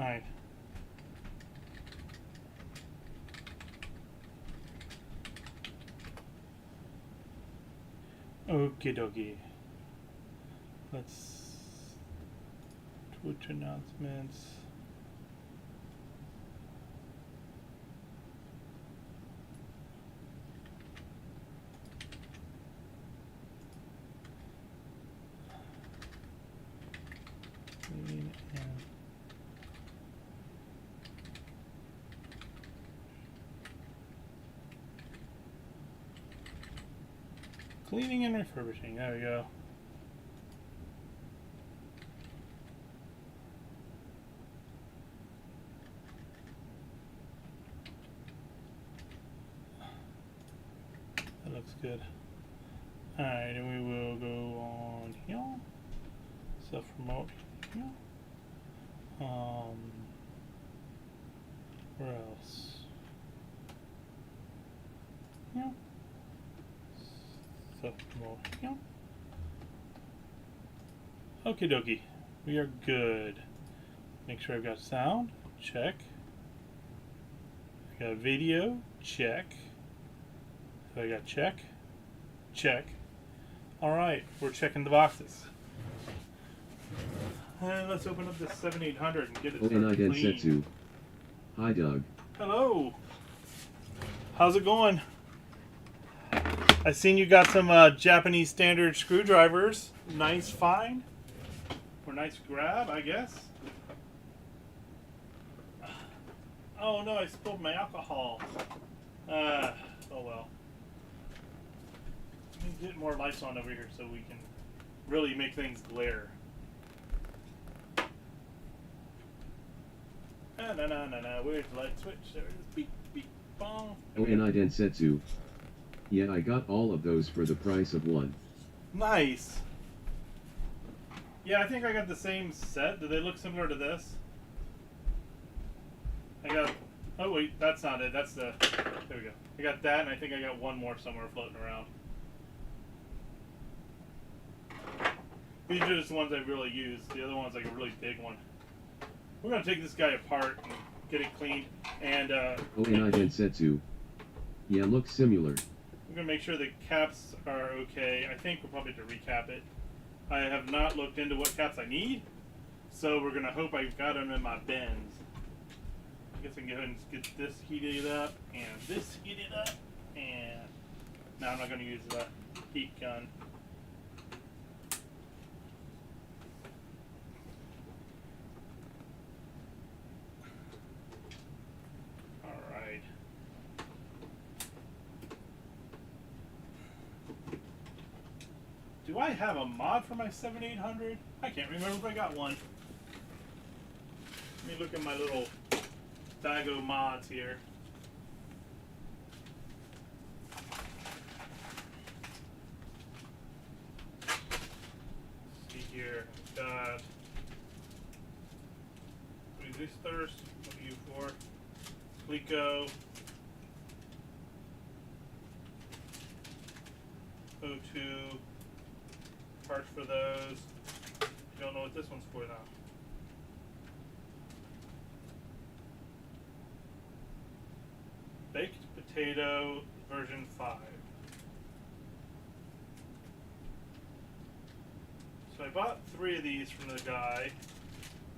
Alright. Okie dokie. Let's Twitch announcements. Clean and cleaning and refurbishing. There we go. That looks good. Alright, and we will go on here. Self-promote here. Where else? Here. Self-promote here. Okie dokie. We are good. Make sure I've got sound. Check. I got video. Check. So I got check. Check. Alright, we're checking the boxes. And let's open up this 7800 and get it started clean. Hi Doug. Hello. How's it going? I seen you got some Japanese standard screwdrivers. Nice find. Or nice grab, I guess. Oh no, I spilled my alcohol. Oh well. Let me get more lights on over here so we can really make things glare. No. Where's the light switch? There it is. Beep, beep, bong. ONI Densetsu. Yeah, I got all of those for the price of one. Nice. Yeah, I think I got the same set. Do they look similar to this? I got... Oh, wait. That's not it. That's the... There we go. I got that, and I think I got one more somewhere floating around. These are just the ones I really use. The other one's like a really big one. We're going to take this guy apart and get it cleaned. And, ONI Densetsu. Yeah, looks similar. We're going to make sure the caps are okay. I think we'll probably have to recap it. I have not looked into what caps I need. So we're going to hope I've got them in my bins. I guess I can go ahead and get this heated up and this heated up. And no, I'm not going to use the heat gun. Alright. Do I have a mod for my 7800? I can't remember if I got one. Let me look at my little bag of mods here. Let's see here. Got this thirst. What are you for? Clico. O2. Parts for those. Don't know what this one's for now. Baked potato version 5. So I bought 3 of these from the guy.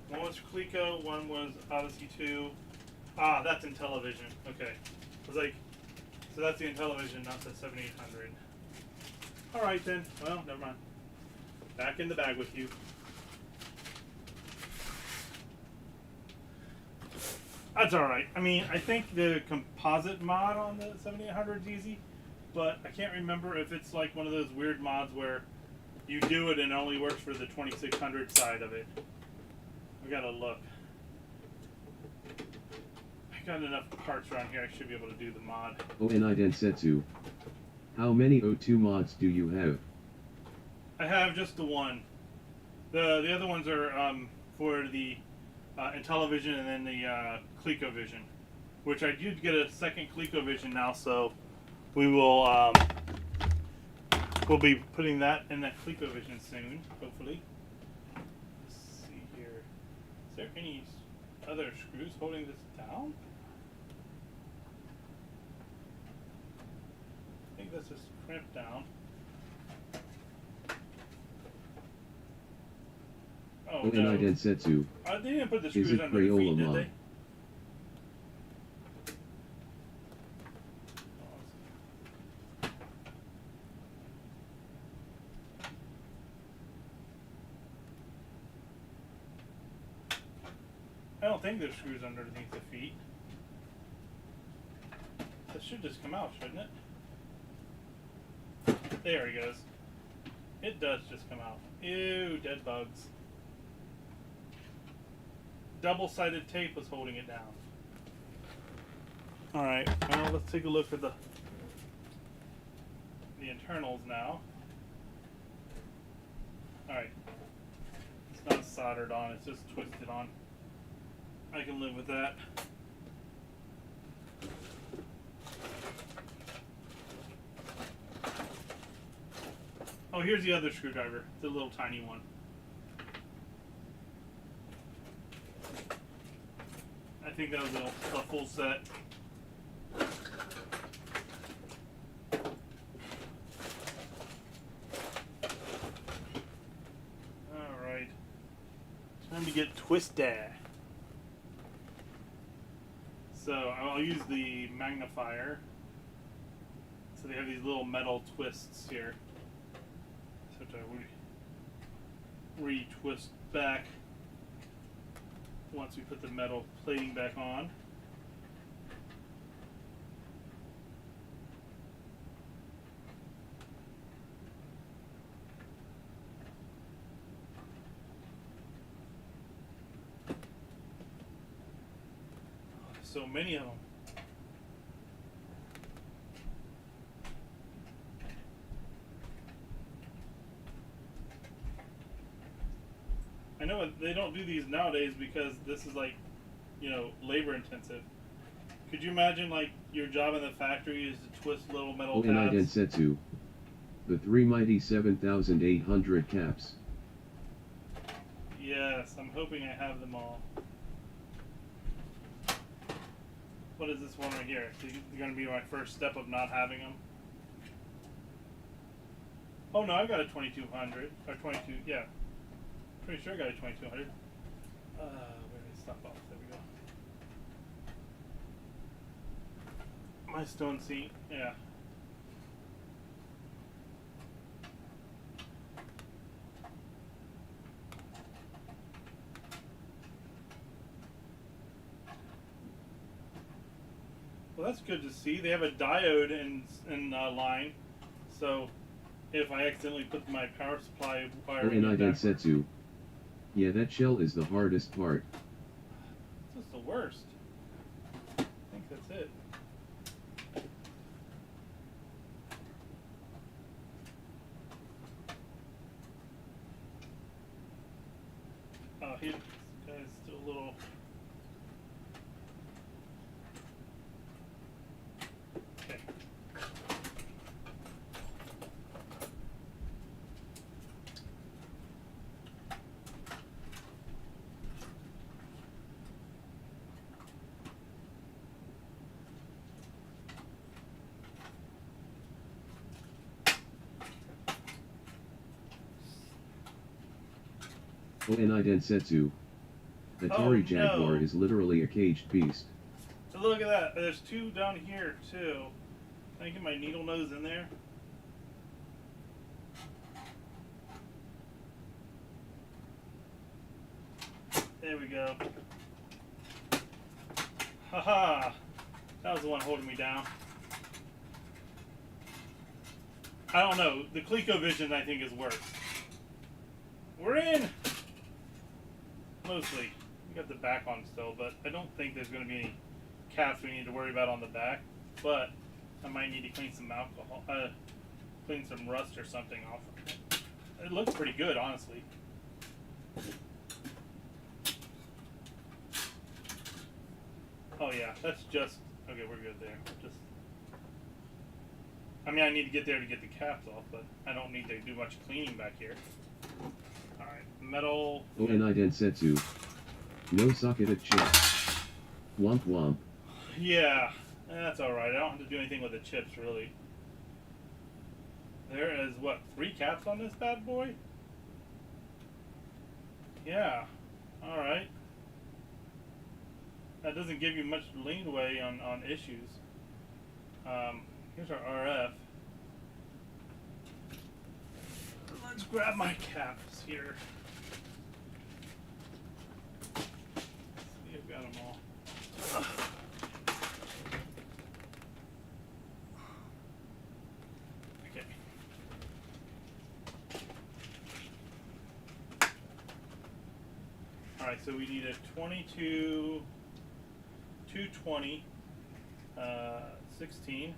One was Clico, one was Odyssey 2. Ah, that's in television. Okay. I was like, so that's the Intellivision, not the 7800. Alright then. Well, never mind. Back in the bag with you. That's alright. I mean, I think the composite mod on the 7800 is easy, but I can't remember if it's like one of those weird mods where you do it and it only works for the 2600 side of it. I gotta look. I got enough parts around here, I should be able to do the mod. ONI Densetsu. How many O2 mods do you have? I have just the one. The other ones are for the Intellivision and then the ColecoVision, which I did get a second ColecoVision now, so we will we'll be putting that in that ColecoVision soon, hopefully. Let's see here. Is there any Other screws holding this down? I think this is crimped down. Oh And no. Densetsu. They didn't put the Is screws it under the feet, Crayola did Mom? they? I don't think there's screws underneath the feet. This should just come out, shouldn't it? There he goes. It does just come out. Ew, dead bugs. Double-sided tape was holding it down. Alright, well, let's take a look at the internals now. Alright. It's not soldered on, it's just twisted on. I can live with that. Oh, here's the other screwdriver. The little tiny one. I think that was a full set. Alright. Time to get twisted. So I'll use the magnifier. So they have these little metal twists here. So to re-twist back once we put the metal plating back on. So many of them. I know they don't do these nowadays because this is like, you know, labor intensive. Could you imagine like your job in the factory is to twist little metal And tabs? Densetsu. The three mighty 7,800 caps. Yes, I'm hoping I have them all. What is this one right here? Is it going to be my first step of not having them? Oh no, I got a 2200 or 22. Yeah, pretty sure I got a 2200. Where did it stop off? There we go. My stone seat. Yeah. Well, that's good to see. They have a diode in line, so if I accidentally put my power supply wiring And in backwards, Densetsu. Yeah, that shell is the hardest part. this is the worst. I think that's it. Oh, this guy's still a little. Okay. And Densetsu. Atari Jaguar is literally a caged beast. So look at that. There's two down here too. Can I get my needle nose in there? There we go. Haha! That was the one holding me down. I don't know. The ColecoVision I think is worse. We're in! Mostly. We got the back on still, but I don't think there's going to be any caps we need to worry about on the back. But I might need to clean some alcohol, clean some rust or something off of it. It looks pretty good, honestly. Oh yeah, that's just, okay, we're good there. Just, I mean, I need to get there to get the caps off, but I don't need to do much cleaning back here. Alright, metal. And Densetsu. No socket at chip. Womp womp. Yeah, that's alright. I don't have to do anything with the chips, really. There is, what, 3 caps on this bad boy? Yeah, alright. That doesn't give you much leeway on issues. Here's our RF. Let's grab my caps here. Let's see, I've got them all. Okay. Alright, so we need a 22, 220, 16.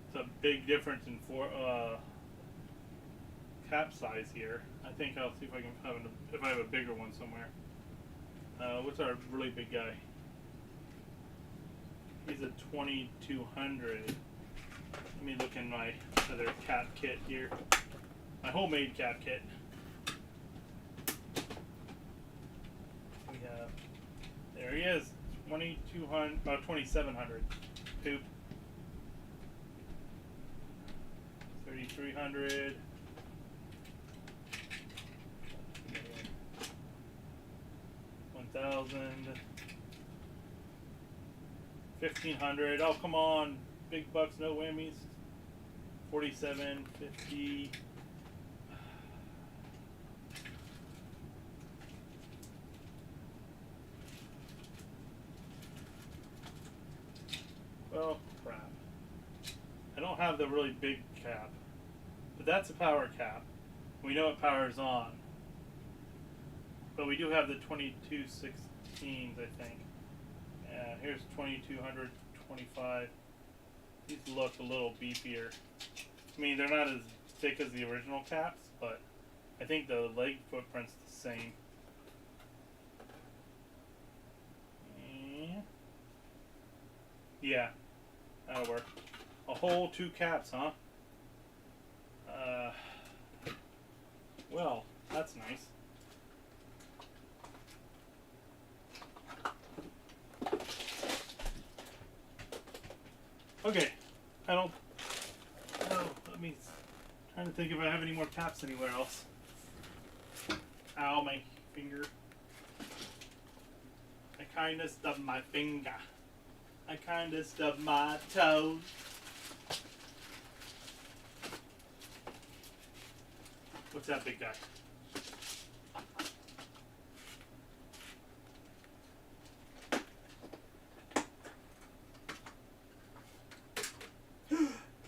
It's a big difference in cap size here. I think I'll see if I can if I have a bigger one somewhere. What's our really big guy? He's a 2200. Let me look in my other cap kit here. My homemade cap kit. We have, there he is, 2200, 2700. Poop. 3300. 1000. 1500. Oh, come on. Big bucks, no whammies. 47, 50. Well, crap. I don't have the really big cap. But that's a power cap. We know it powers on. But we do have the 2216s, I think. Yeah, here's 2200, 25. These look a little beefier. I mean, they're not as thick as the original caps, but I think the leg footprint's the same. Yeah, that'll work. A whole 2 caps, huh? Well, that's nice. Okay, I don't. Oh, let me. Trying to think if I have any more caps anywhere else. Ow, my finger. I kinda stubbed my finger. I kinda stubbed my toe. What's that big guy?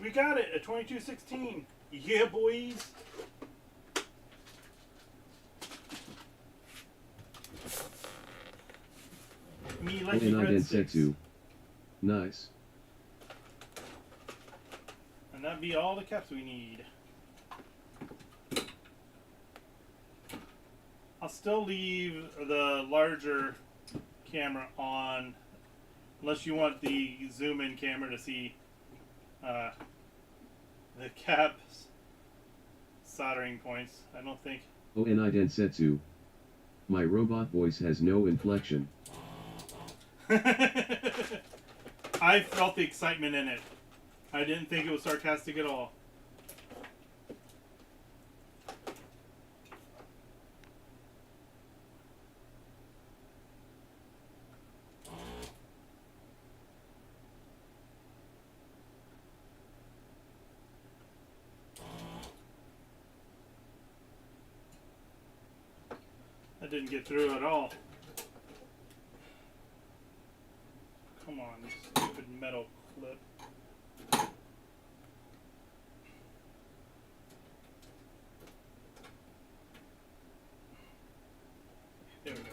We got it, a 2216. Yeah, boys. Me like the Densetsu. Nice. And that'd be all the caps we need. I'll still leave the larger camera on, unless you want the zoom-in camera to see the caps soldering points. I don't think. Densetsu. My robot voice has no inflection. I felt the excitement in it. I didn't think it was sarcastic at all. That didn't get through at all. Come on, you stupid metal clip. There we go.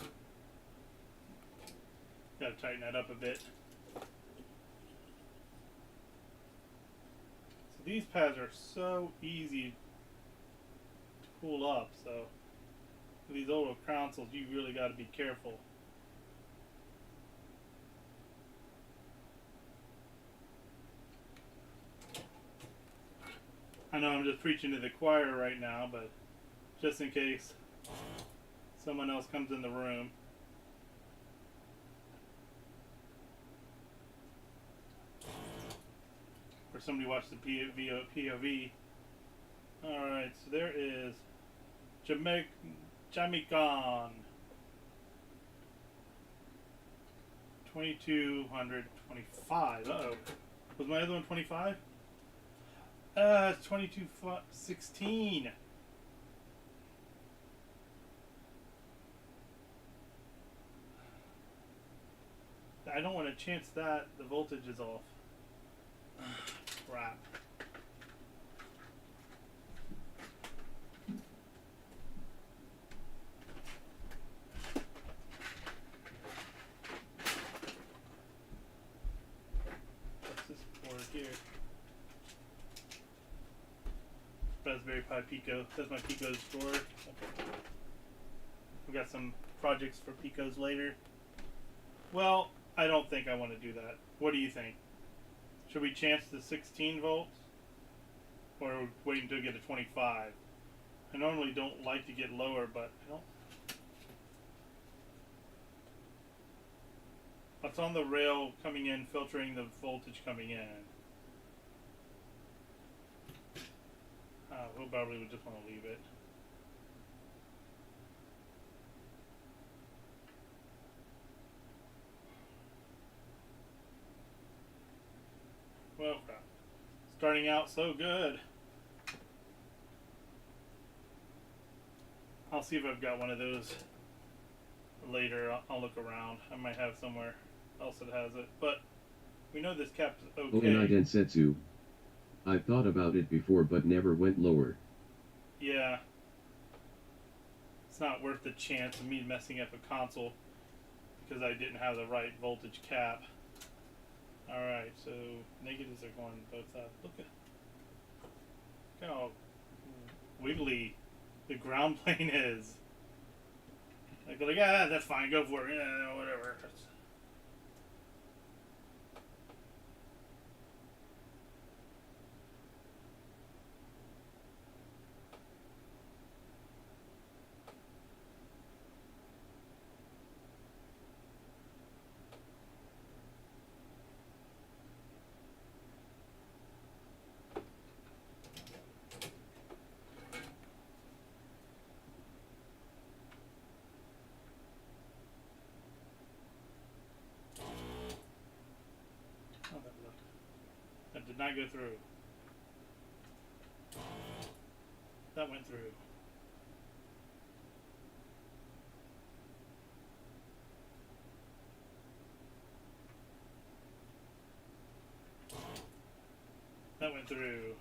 Gotta tighten that up a bit. So these pads are so easy to pull up, so with these older consoles you really gotta be careful. I know I'm just preaching to the choir right now, but just in case someone else comes in the room. Or somebody watched the POV. Alright, so there is Jamaican. 2225. Uh-oh. Was my other one 25? It's 2216. I don't want to chance that. The voltage is off. Crap. What's this board here? Raspberry Pi Pico. That's my Pico drawer. We've got some projects for Picos later. Well, I don't think I want to do that. What do you think? Should we chance the 16 volts? Or wait until we get to 25? I normally don't like to get lower, but I don't. What's on the rail coming in, filtering the voltage coming in? We'll probably just want to leave it. Well, starting out so good. I'll see if I've got one of those later. I'll look around. I might have somewhere else that has it. But we know this cap's okay. Oh, and I Densetsu. I've thought about it before but never went lower. Yeah. It's not worth the chance of me messing up a console because I didn't have the right voltage cap. Alright, so negatives are going both sides. Look how wiggly the ground plane is. Like, they're like, yeah, that's fine, go for it. Yeah, whatever. That did not go through. That went through. That went through.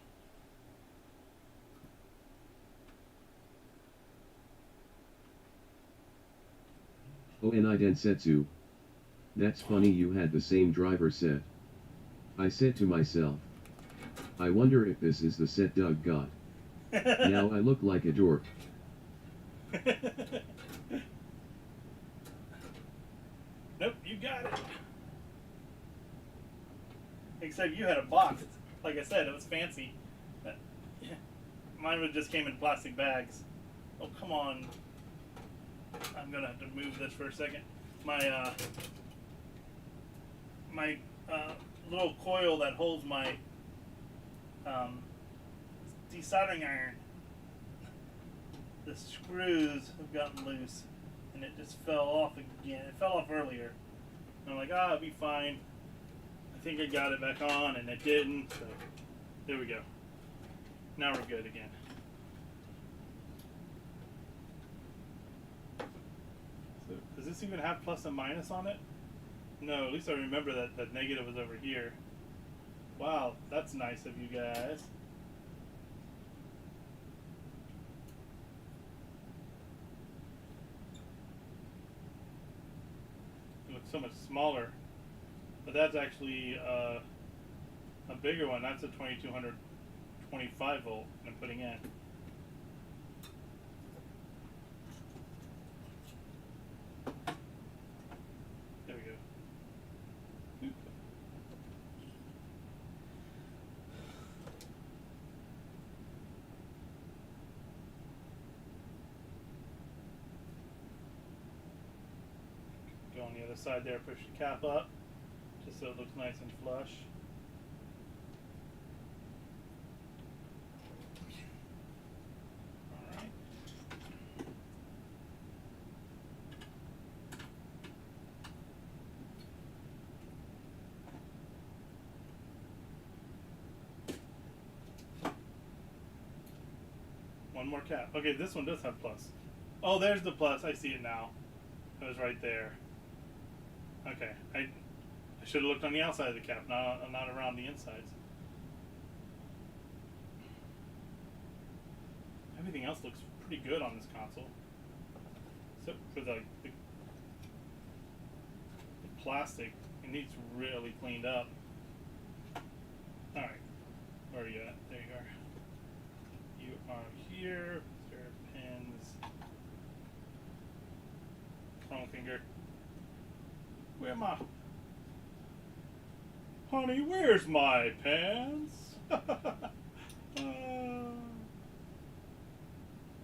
Oh, and I Densetsu. That's funny you had the same driver set. I said to myself, I wonder if this is the set Doug got. Now I look like a dork. Nope, you got it. Except you had a box. Like I said, it was fancy. Mine just came in plastic bags. Oh, come on. I'm gonna have to move this for a second. My little coil that holds my desoldering iron, the screws have gotten loose and it just fell off again. It fell off earlier. And I'm like, it'll be fine. I think I got it back on, and it didn't. So there we go. Now we're good again. So does this even have plus and minus on it? No, at least I remember that the negative was over here. Wow, that's nice of you guys. It looks so much smaller. But that's actually a bigger one. That's a 2225 volt I'm putting in. There we go. Oop. on the other side there. Push the cap up just so it looks nice and flush. Alright. One more cap. Okay, this one does have plus. Oh, there's the plus. I see it now. It was right there. Okay, I should have looked on the outside of the cap, not around the insides. Everything else looks pretty good on this console, except for the plastic. It needs really cleaned up. All right, where are you at? There you are. You are here. There are pins. Wrong finger. Where am I? Honey, where's my pants? Okay,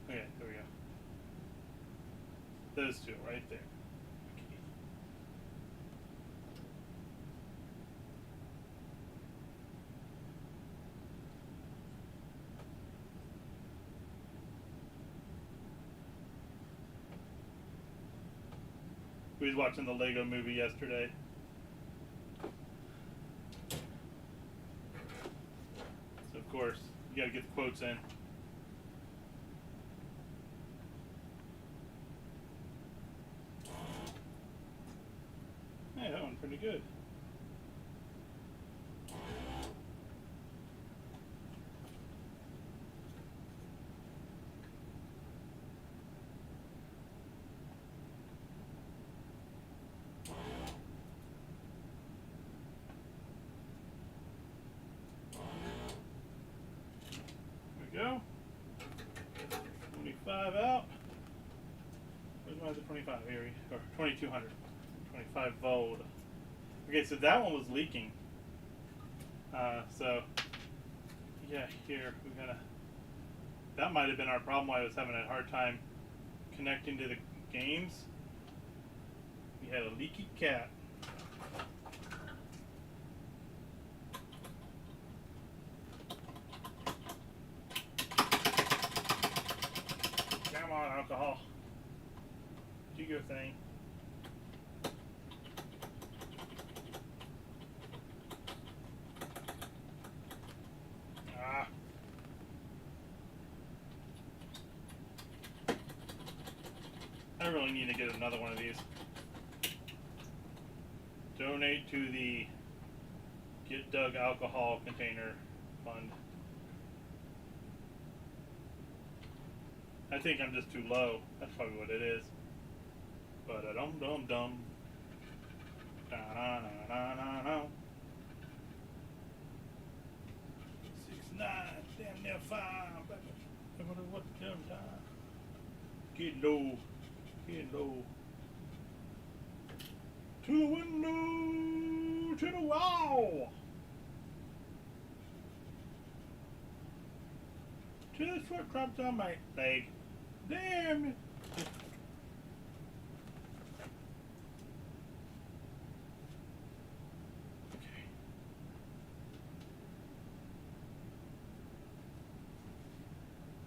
there we go. Those two right there. Okay. We was watching the Lego movie yesterday. So of course, you gotta get the quotes in. Hey, that one's pretty good. Go. 25 out. Where's my other 25? Here, or 2200. 25 volt. Okay, so that one was leaking. So, yeah, here, we're gonna. That might have been our problem why I was having a hard time connecting to the games. We had a leaky cat. Come on, alcohol. Do your thing. Ah. I really need to get another one of these. Donate to the Get Dug Alcohol Container Fund. I think I'm just too low. That's probably what it is. But a dum dum dum. Da na na na na na. 6'9", damn near 5. I wonder what damn time. Get low. Get low. To the window. To the wall. To the foot drops on my leg. Damn it. Okay.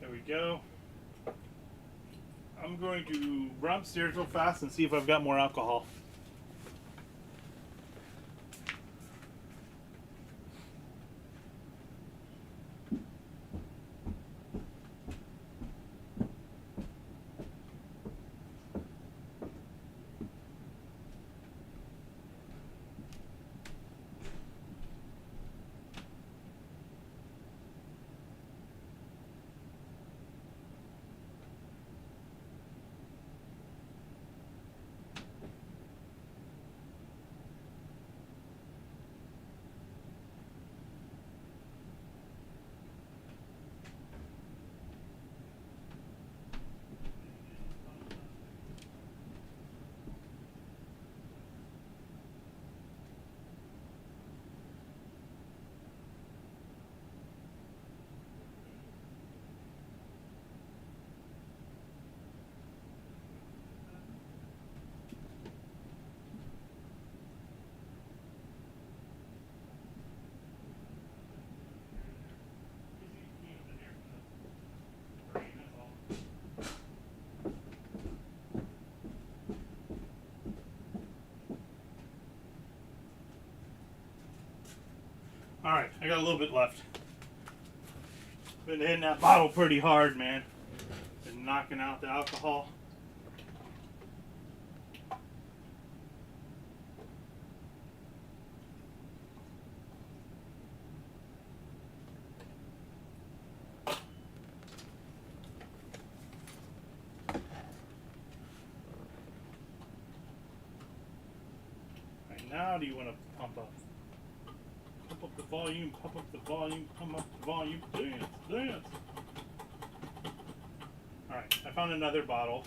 There we go. I'm going to run upstairs real fast and see if I've got more alcohol. Alright, I got a little bit left. Been hitting that bottle pretty hard, man. Been knocking out the alcohol. Right, now do you want to pump up? Pump up the volume, pump up the volume, pump up the volume. Dance, dance. Alright, I found another bottle.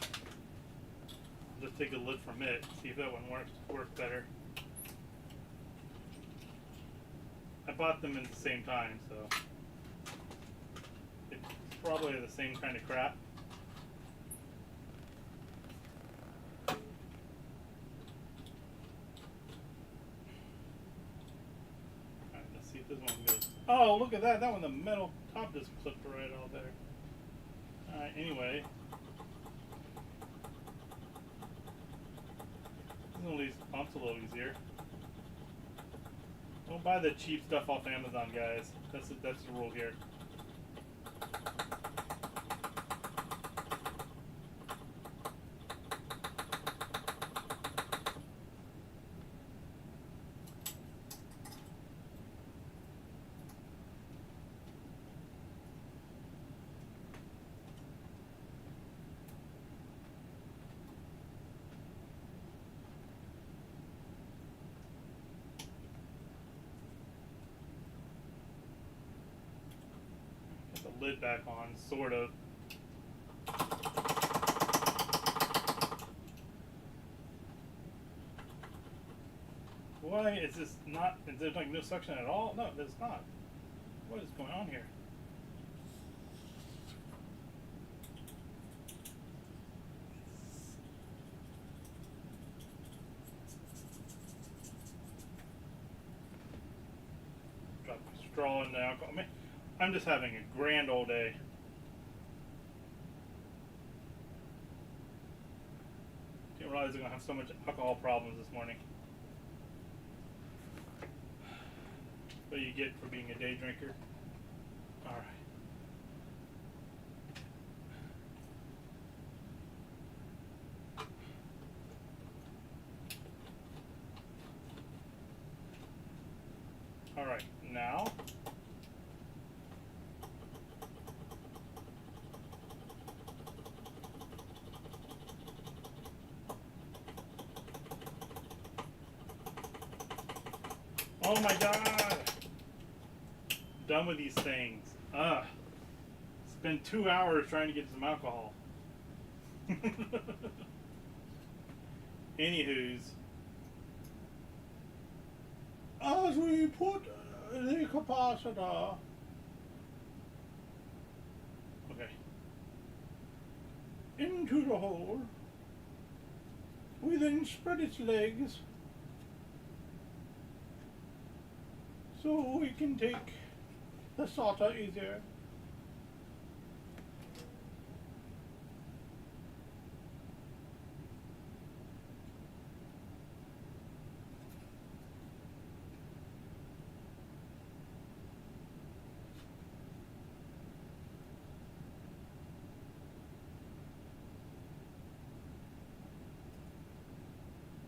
I'll just take a lid from it, see if that one works better. I bought them at the same time, so it's probably the same kind of crap. Alright, let's see if this one goes. Oh, look at that! That one, the metal top just clipped right out there. Alright, anyway. This one leaves the pumps a little easier. Don't buy the cheap stuff off Amazon, guys. That's the rule here. Lid back on, sort of. Why is this not? Is there like no suction at all? No, there's not. What is going on here? Drop my straw in the alcohol. Man, I'm just having a grand old day. Didn't realize I'm gonna have so much alcohol problems this morning. What do you get for being a day drinker? Alright. Alright, now oh my god! Done with these things. Ugh. Spent 2 hours trying to get some alcohol. Anywho's. As we put the capacitor. Okay. Into the hole. We then spread its legs. So we can take the solder easier.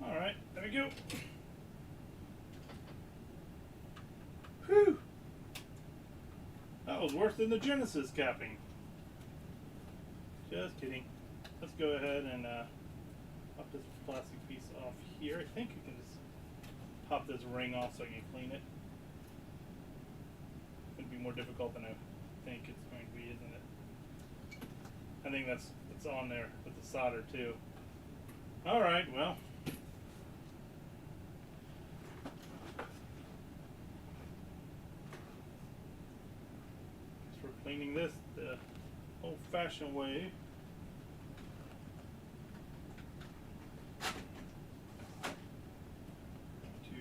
Alright, there we go. Whew. That was worse than the Genesis capping. Just kidding. Let's go ahead and pop this plastic piece off here. I think you can just pop this ring off so I can clean it. It's going to be more difficult than I think it's going to be, isn't it? I think it's on there with the solder too. Alright, well. Cleaning this the old-fashioned way. To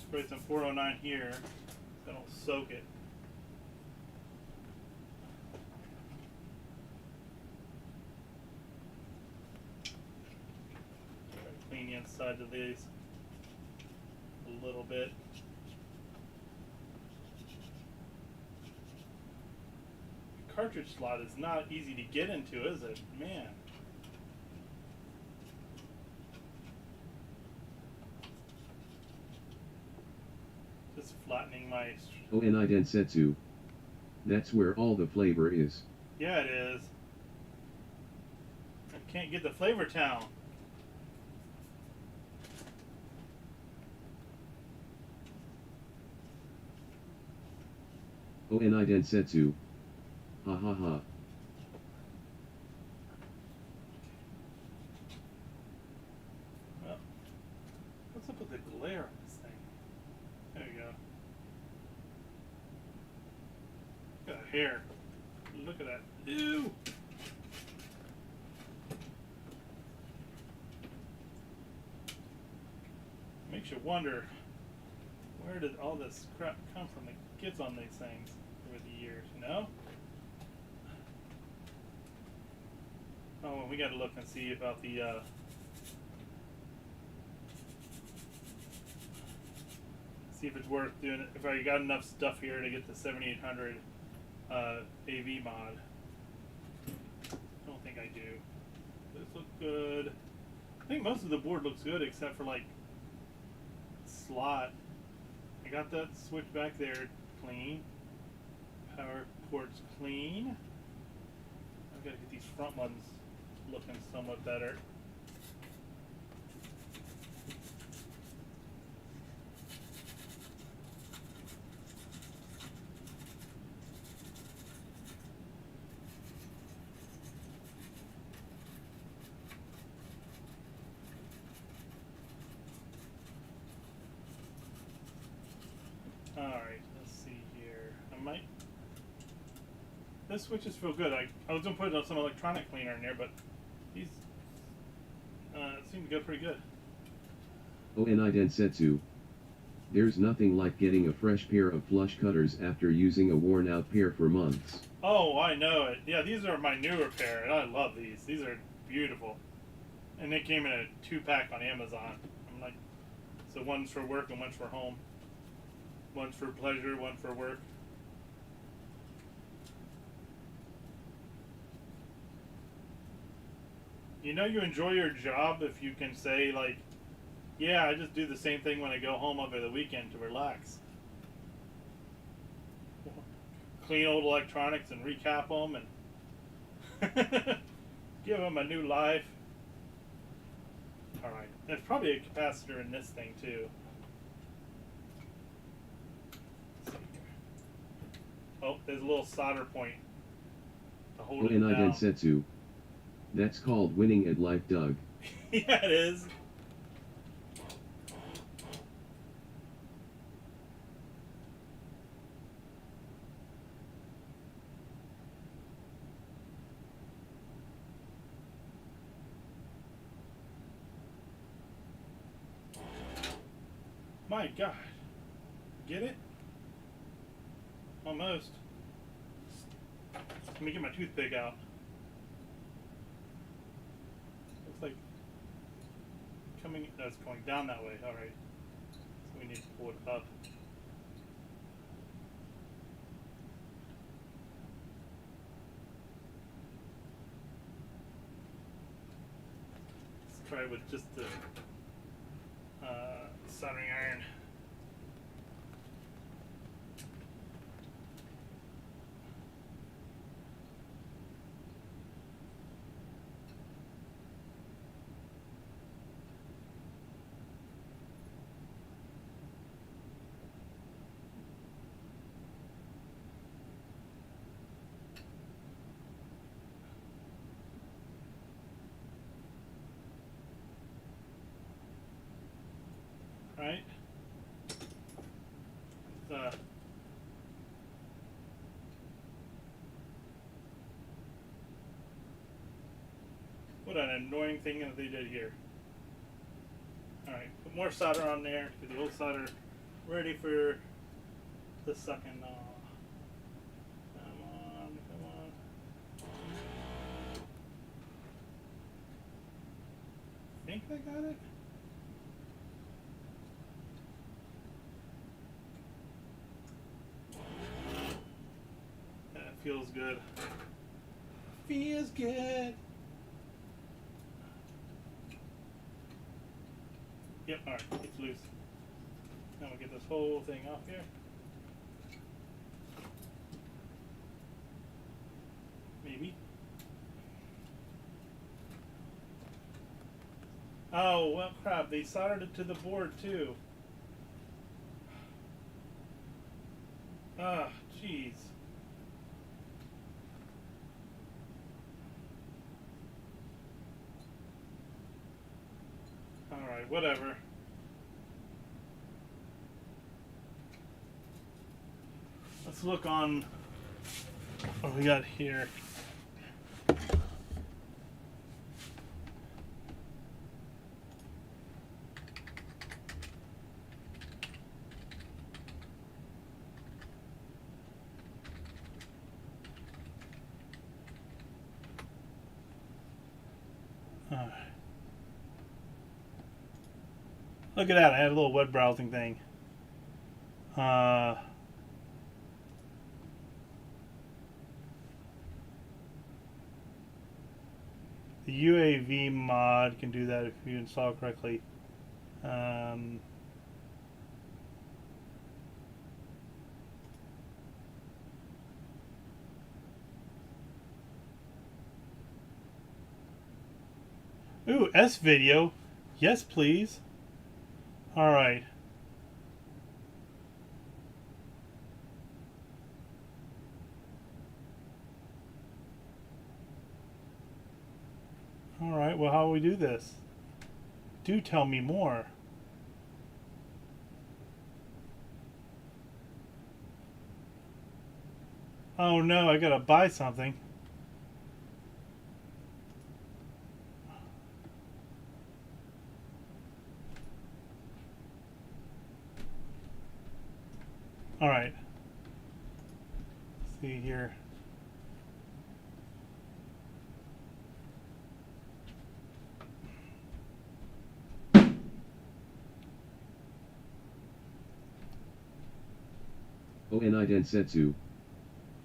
spray some 409 here, so I don't soak it. Clean the inside of these a little bit. cartridge slot is not easy to get into, is it? Man. Just flattening my... Oh, and I densetsu. That's where all the flavor is. Yeah, it is. I can't get the Flavor Town. Oh, and I densetsu. Ha ha ha. Well, what's up with the glare on this thing? There you go. Look at that hair. Look at that. Ew! Makes you wonder, where did all this crap come from that gets on these things over the years, you know? Oh, and we gotta look and see about the, see if it's worth doing it, if I got enough stuff here to get the 7800 AV mod. I don't think I do. This looks good. I think most of the board looks good except for like slot. I got that switch back there clean. Power ports clean. I've got to get these front ones looking somewhat better. Alright, let's see here. I might... This switches feel good. I was going to put some electronic cleaner in there, but these seem to go pretty good. Oh, and I densetsu. There's nothing like getting a fresh pair of flush cutters after using a worn out pair for months. Oh, I know it. Yeah, these are my newer pair, and I love these. These are beautiful. And they came in a 2-pack on Amazon. I'm like, so one's for work and one's for home. One's for pleasure, one for work. You know you enjoy your job if you can say, like, yeah, I just do the same thing when I go home over the weekend to relax. Clean old electronics and recap them and give them a new life. Alright, there's probably a capacitor in this thing too. Oh, there's a little solder point to hold Oh, it and I down. densetsu. That's called winning at life, Doug. Yeah, it is. My God. Get it? Almost. Let me get my toothpick out. Looks like coming, no, it's going down that way. Alright. So we need to pull it up. Let's try with just the soldering iron. Right? What an annoying thing that they did here. Alright, put more solder on there. Get the old solder ready for the sucking. Come on, come on. Think I got it? feels good. Feels good. Yep, alright, it's loose. Now we'll get this whole thing off here. Maybe. Oh, well, crap. They soldered it to the board, too. Ah, jeez. Alright, whatever. Let's look on what we got here. Look at that, I had a little web browsing thing. The UAV mod can do that if you install it correctly. Ooh, S video. Yes, please. Alright. Alright, well, how do we do this? Do tell me more. Oh no, I gotta buy something. Alright. Let's see here. Onai Densetsu.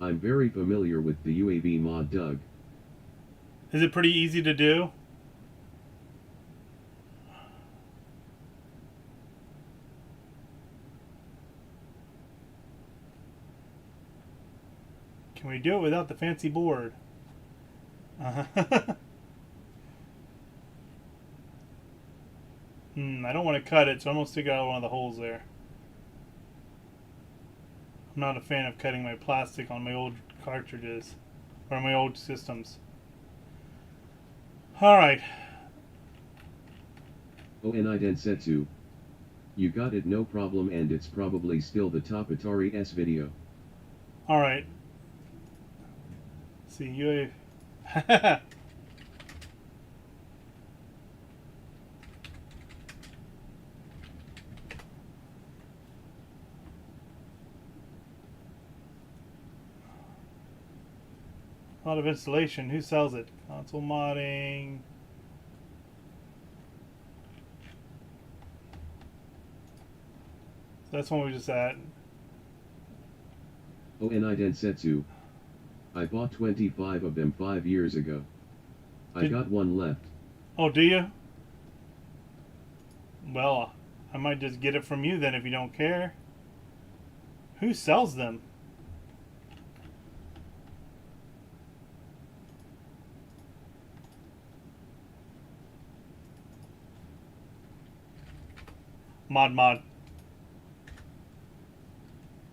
I'm very familiar with the UAV mod, Doug. Is it pretty easy to do? Can we do it without the fancy board? I don't want to cut it, so I'm going to stick it out one of the holes there. I'm not a fan of cutting my plastic on my old cartridges, or my old systems. Alright. Onai Densetsu. You got it, no problem, and it's probably still the top Atari S video. Alright. See, UAV. A lot of installation. Who sells it? Console modding. So that's one we just at. Onai Densetsu. I bought 25 of them 5 years ago. I got one left. Oh, do you? Well, I might just get it from you then if you don't care. Who sells them? Mod.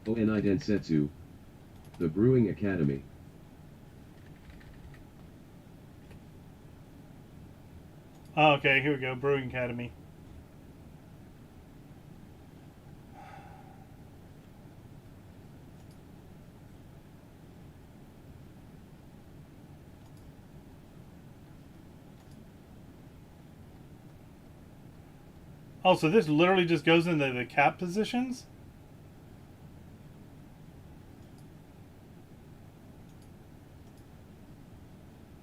Onai Densetsu. The Brewing Academy. Oh, okay, here we go. Brewing Academy. Oh, so this literally just goes into the cap positions?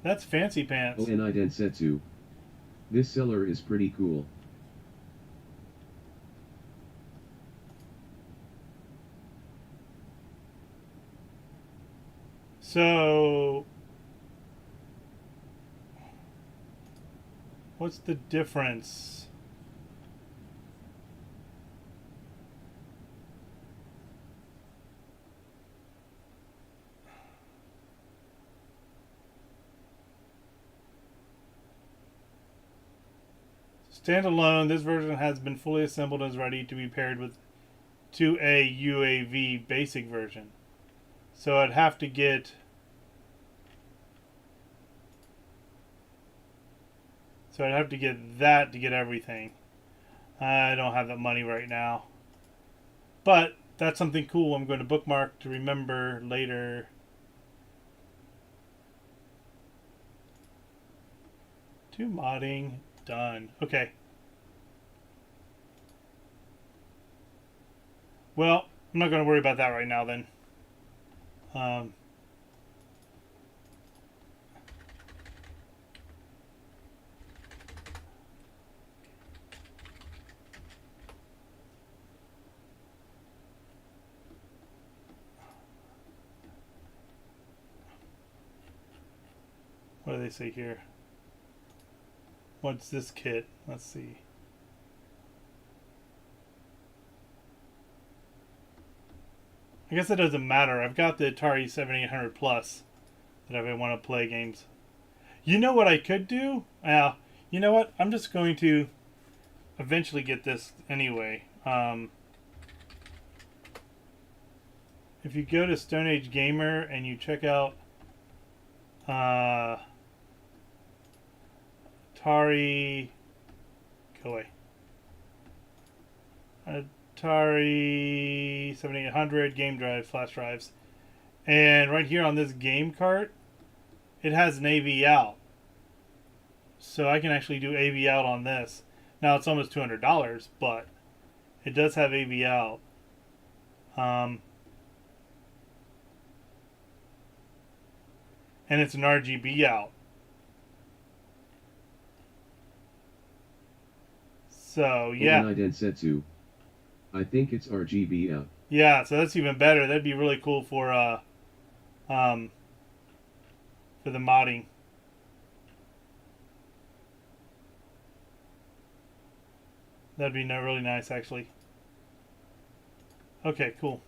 That's fancy pants. Onai Densetsu. This seller is pretty cool. So, what's the difference? Standalone, this version has been fully assembled and is ready to be paired with to a UAV basic version. So I'd have to get that to get everything. I don't have that money right now. But that's something cool I'm going to bookmark to remember later. To modding. Done. Okay. Well, I'm not going to worry about that right now then. What do they say here? What's this kit? Let's see. I guess it doesn't matter. I've got the Atari 7800 Plus that I want to play games. You know what I could do? You know what? I'm just going to eventually get this anyway. If you go to Stone Age Gamer and you check out Atari, go away. Atari 7800 game drive, flash drives. And right here on this game cart, it has an AV out. So I can actually do AV out on this. Now it's almost $200, but it does have AV out. And it's an RGB out. So yeah. Densetsu. I think it's RGB out. Yeah, so that's even better. That'd be really cool for the modding. That'd be really nice, actually. Okay, cool.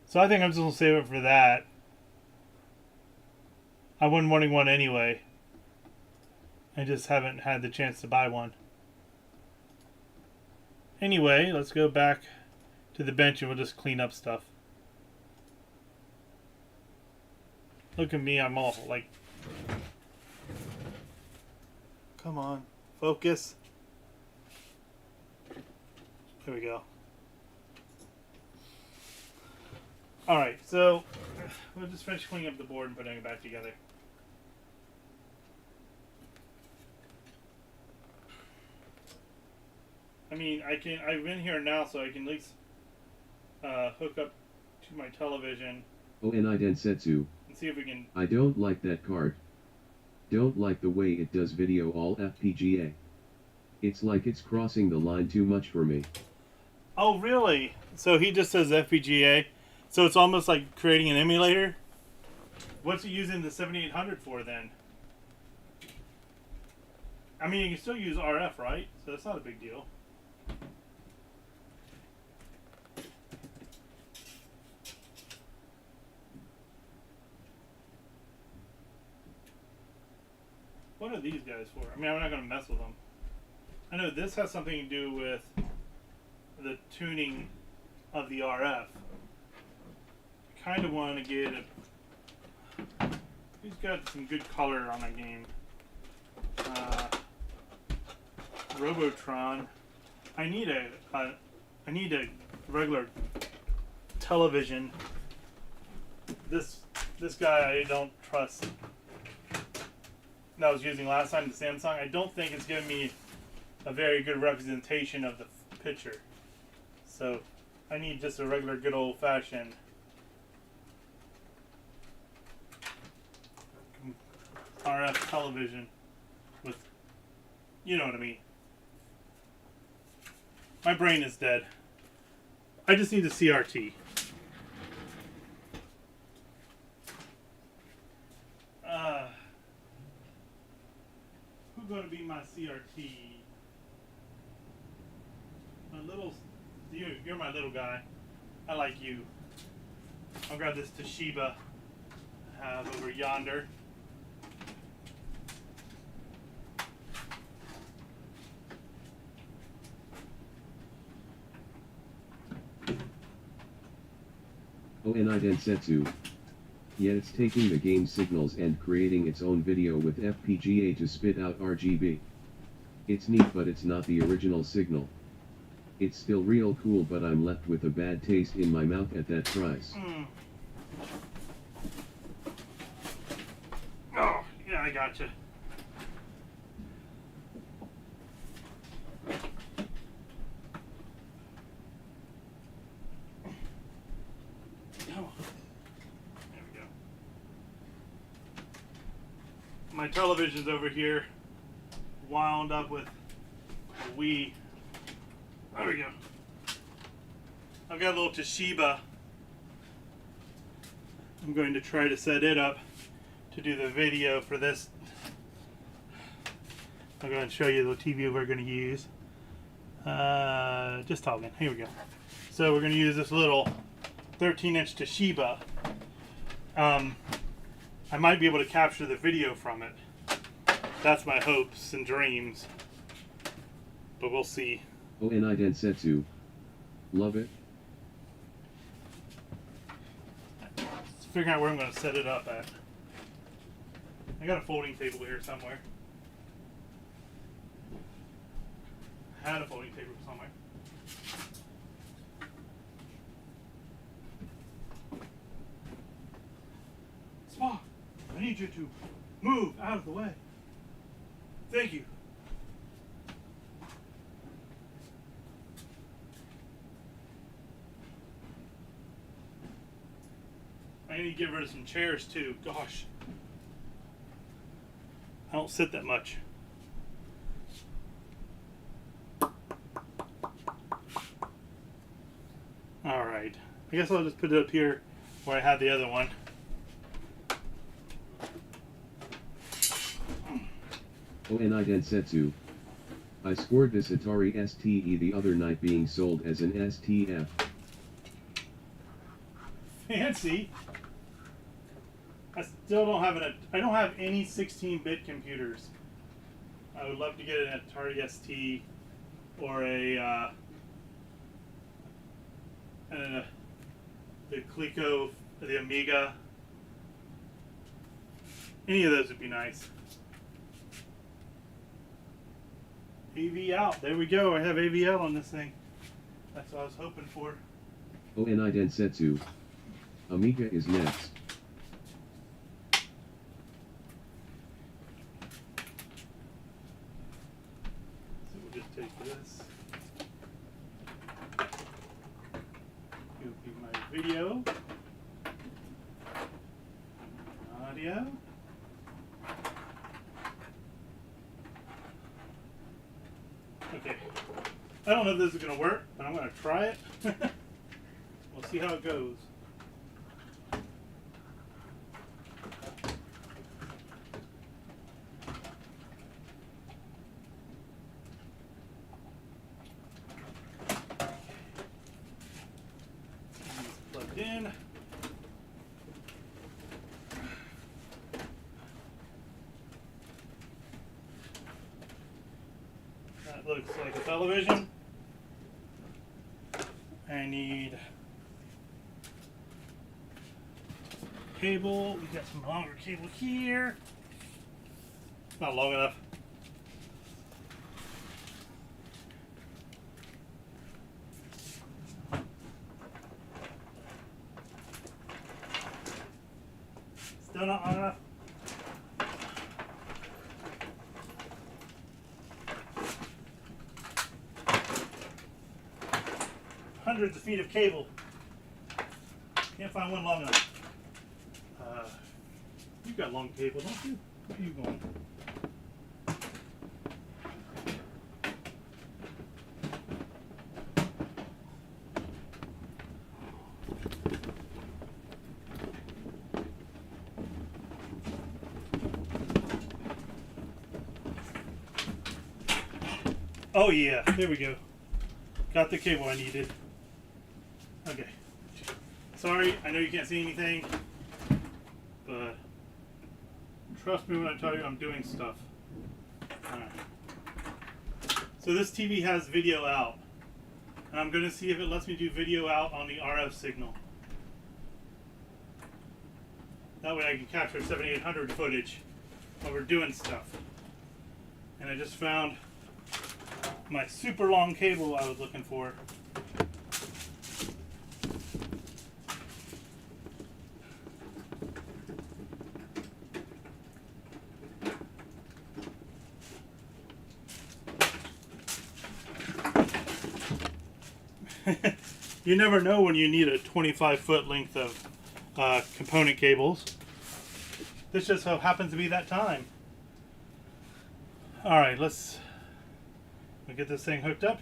So I think I'm just gonna save it for that. I wasn't wanting one anyway. I just haven't had the chance to buy one. Anyway, let's go back to the bench and we'll just clean up stuff. Look at me, I'm all like... Come on, focus. There we go. Alright, so we'll just finish cleaning up the board and putting it back together. I mean, I'm in here now, so I can at least hook up to my television. Densetsu. And see if we can... I don't like that card. Don't like the way it does video all FPGA. It's like it's crossing the line too much for me. Oh, really? So he just says FPGA. So it's almost like creating an emulator? What's he using the 7800 for then? I mean, you can still use RF, right? So that's not a big deal. What are these guys for? I mean, I'm not going to mess with them. I know this has something to do with the tuning of the RF. I kind of want to get a... He's got some good color on that game. Robotron. I need a regular television. This guy I don't trust. That I was using last time, the Samsung. I don't think it's giving me a very good representation of the picture. So I need just a regular good old-fashioned RF television with, you know what I mean. My brain is dead. I just need a CRT. going to be my CRT. My little, you're my little guy. I like you. I'll grab this Toshiba I have over yonder. ONI Densetsu. Yet it's taking the game signals and creating its own video with FPGA to spit out RGB. It's neat, but it's not the original signal. It's still real cool, but I'm left with a bad taste in my mouth at that price. Oh, yeah, I gotcha. My television's over here, wound up with a Wii. There we go. I've got a little Toshiba. I'm going to try to set it up to do the video for this. I'm going to show you the TV we're going to use. Just talking. Here we go. So we're going to use this little 13-inch Toshiba. I might be able to capture the video from it. That's my hopes and dreams. But we'll see. ONI Densetsu. Love it. Let's figure out where I'm going to set it up at. I got a folding table here somewhere. I had a folding table somewhere. Small, I need you to move out of the way. Thank you. I need to get rid of some chairs too. Gosh. I don't sit that much. Alright. I guess I'll just put it up here where I had the other one. ONI Densetsu. I scored this Atari STE the other night being sold as an STF. Fancy. I still don't have I don't have any 16-bit computers. I would love to get an Atari ST or the Coleco, the Amiga. Any of those would be nice. AV out. There we go. I have AVL on this thing. That's what I was hoping for. ONI Densetsu. Amiga is next. So we'll just take this. It will be my video. Audio. Okay. I don't know if this is going to work, but I'm going to try it. We'll see how it goes. Plugged in. That looks like a television. I need cable. We got some longer cable here. It's not long enough. Still not long enough. Hundreds of feet of cable. Can't find one long enough. You've got long cable, don't you? Where are you going? Oh yeah, there we go. Got the cable I needed. Okay. Sorry, I know you can't see anything, but trust me when I tell you I'm doing stuff. Alright. So this TV has video out. And I'm going to see if it lets me do video out on the RF signal. That way I can capture 7800 footage while we're doing stuff. And I just found my super long cable I was looking for. You never know when you need a 25-foot length of component cables. This just so happens to be that time. Alright, let's get this thing hooked up.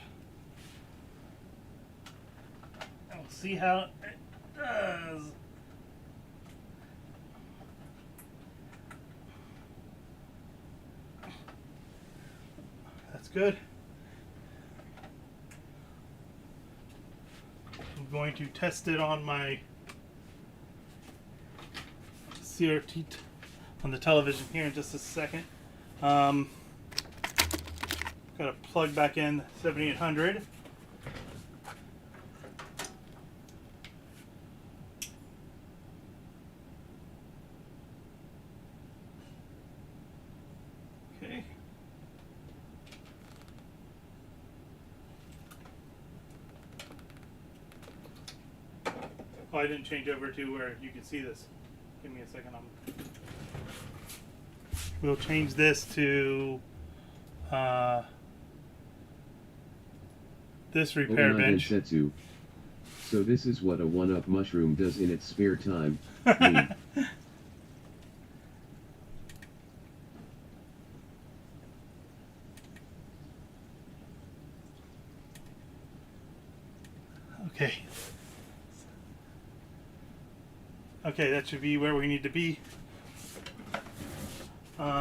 And we'll see how it does. That's good. I'm going to test it on my CRT on the television here in just a second. Got to plug back in 7800. Okay. Oh, I didn't change over to where you can see this. Give me a second. We'll change this to this repair bench. Setsu. So this is what a one-up mushroom does in its spare time. Okay. Okay, that should be where we need to be. TV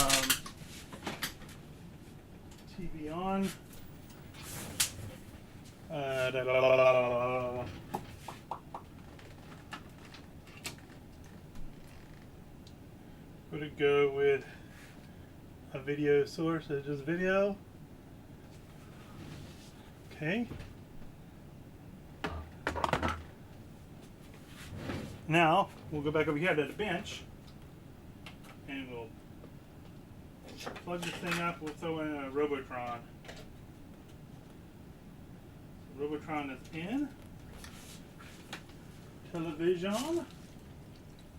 on. Would it go with a video source? It's just video. Okay. Now we'll go back over here to the bench and we'll plug this thing up. We'll throw in a Robotron. Robotron is in. Television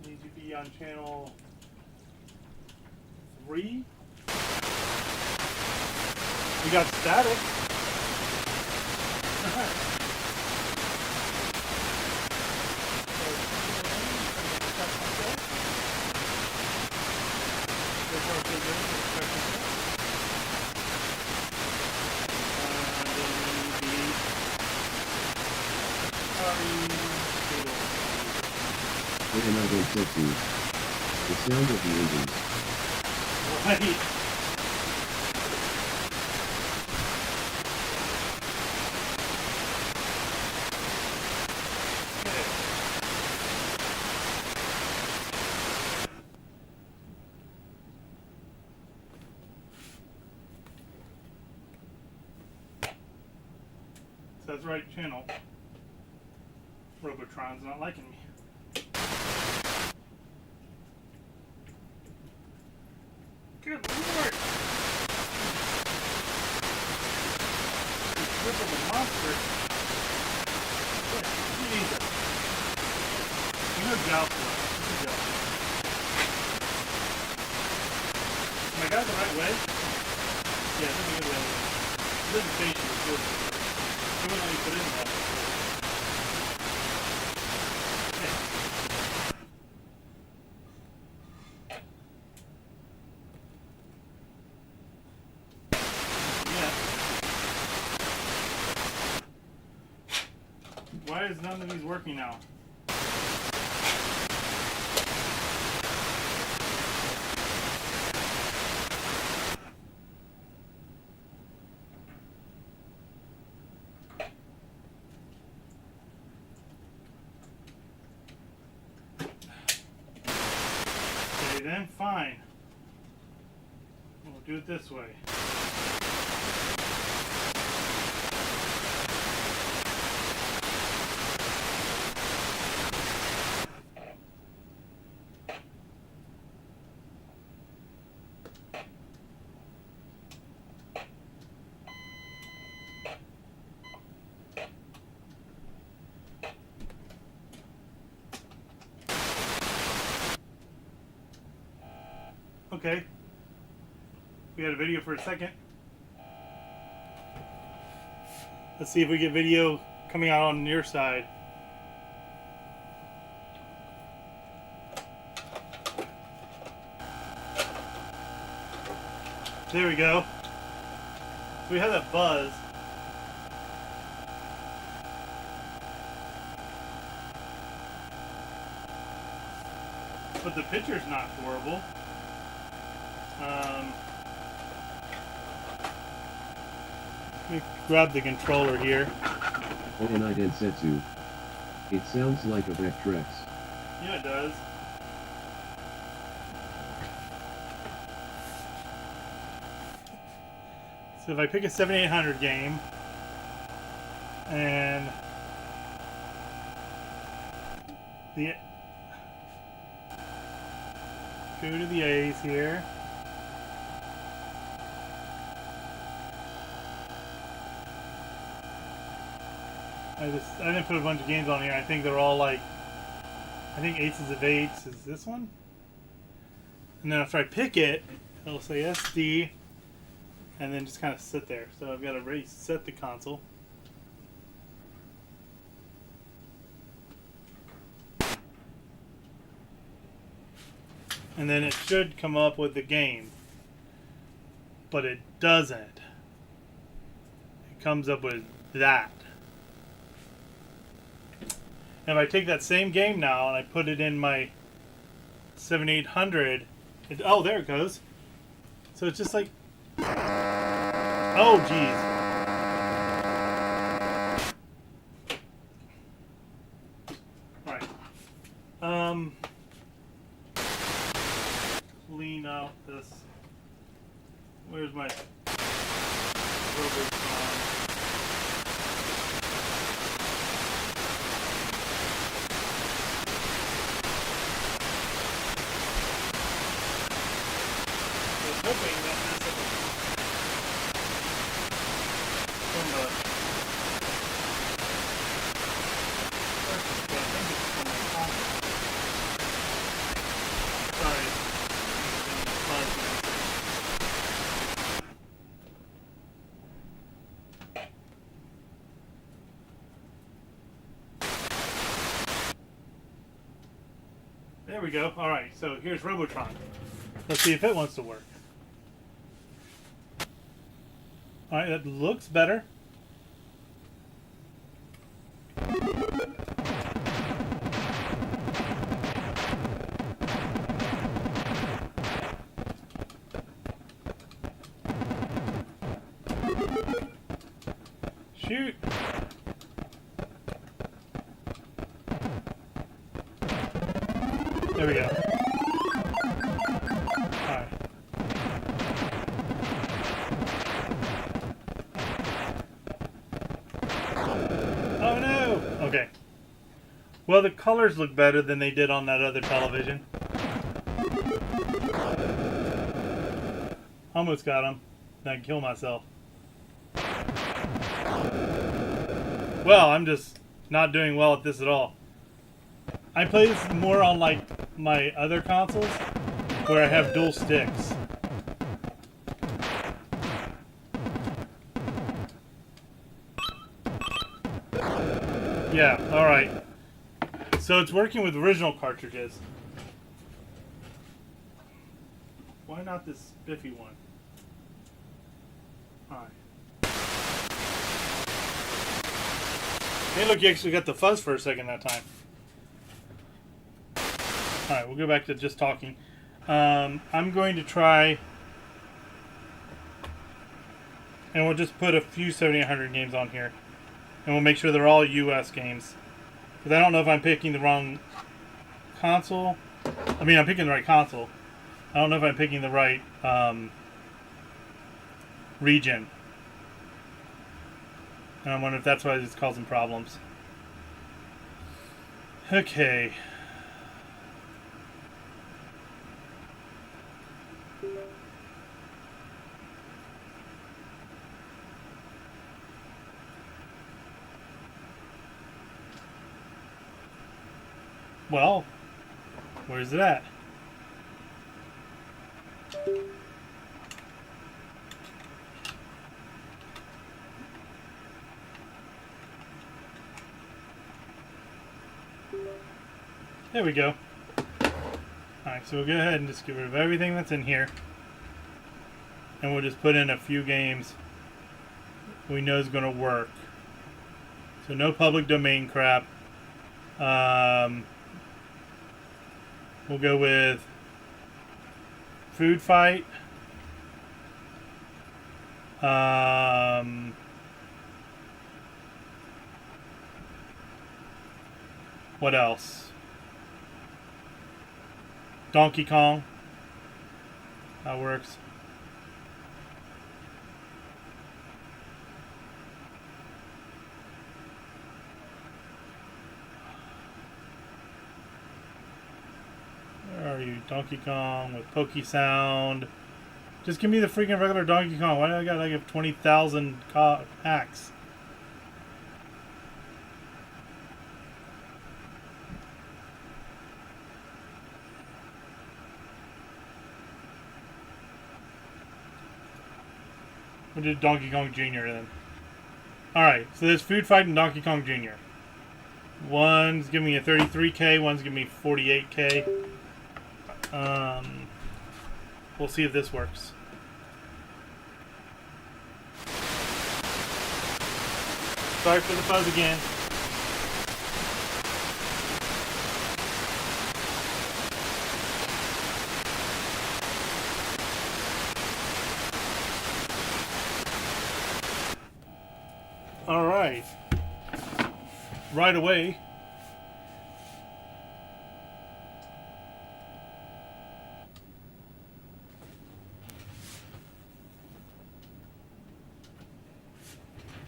needs to be on channel 3. We got static. And I don't set to the sound of the engines. Right. So that's right channel. Robotron's not liking me. Good lord! This is a monster. Jesus. You know Jousla. Am I got the right way? Yeah, this is the good way. This is station. You wouldn't let me put in that. Why is none of these working now? then, fine. We'll do it this way. Okay. We got a video for a second. Let's see if we get video coming out on your side. There we go. So we have that buzz. But the picture's not horrible. Let me grab the controller here. Onai Densetsu. It sounds like a Vectrex. Yeah, it does. So if I pick a 7800 game and go to the A's here. I didn't put a bunch of games on here. I think they're all like, I think Aces of Eights is this one. And then after I pick it, it'll say SD, and then just kind of sit there. So I've got to reset the console. And then it should come up with the game. But it doesn't. It comes up with that. And if I take that same game now and I put it in my 7800, oh, there it goes. So it's just like, oh, geez. All right. Clean out this. Where's my Robotron? Hoping that this from the sorry. There we go. All right, so here's Robotron. Let's see if it wants to work. Alright, that looks better. Shoot! There we go. Alright. Oh no! Okay. Well, the colors look better than they did on that other television. Almost got him. Then kill myself. Well, I'm just not doing well at this at all. I play this more on like my other consoles where I have dual sticks. Yeah, alright. So it's working with original cartridges. Why not this spiffy one? Alright. Hey, look, you actually got the fuzz for a second that time. Alright, we'll go back to just talking. I'm going to try, and we'll just put a few 7800 games on here. And we'll make sure they're all US games. Because I don't know if I'm picking the wrong console. I mean, I'm picking the right console. I don't know if I'm picking the right region. And I wonder if that's why it's causing problems. Okay. Well, where's it at? There we go. Alright, so we'll go ahead and just get rid of everything that's in here. And we'll just put in a few games we know is going to work. So no public domain crap. We'll go with Food Fight. What else? Donkey Kong. That works. Where are you? Donkey Kong with Pokey Sound. Just give me the freaking regular Donkey Kong. Why do I gotta like have 20,000 hacks? We'll do Donkey Kong Jr. then. Alright, so there's Food Fight and Donkey Kong Jr. One's giving me a 33k, one's giving me 48k. We'll see if this works. Sorry for the fuzz again. Alright. Right away.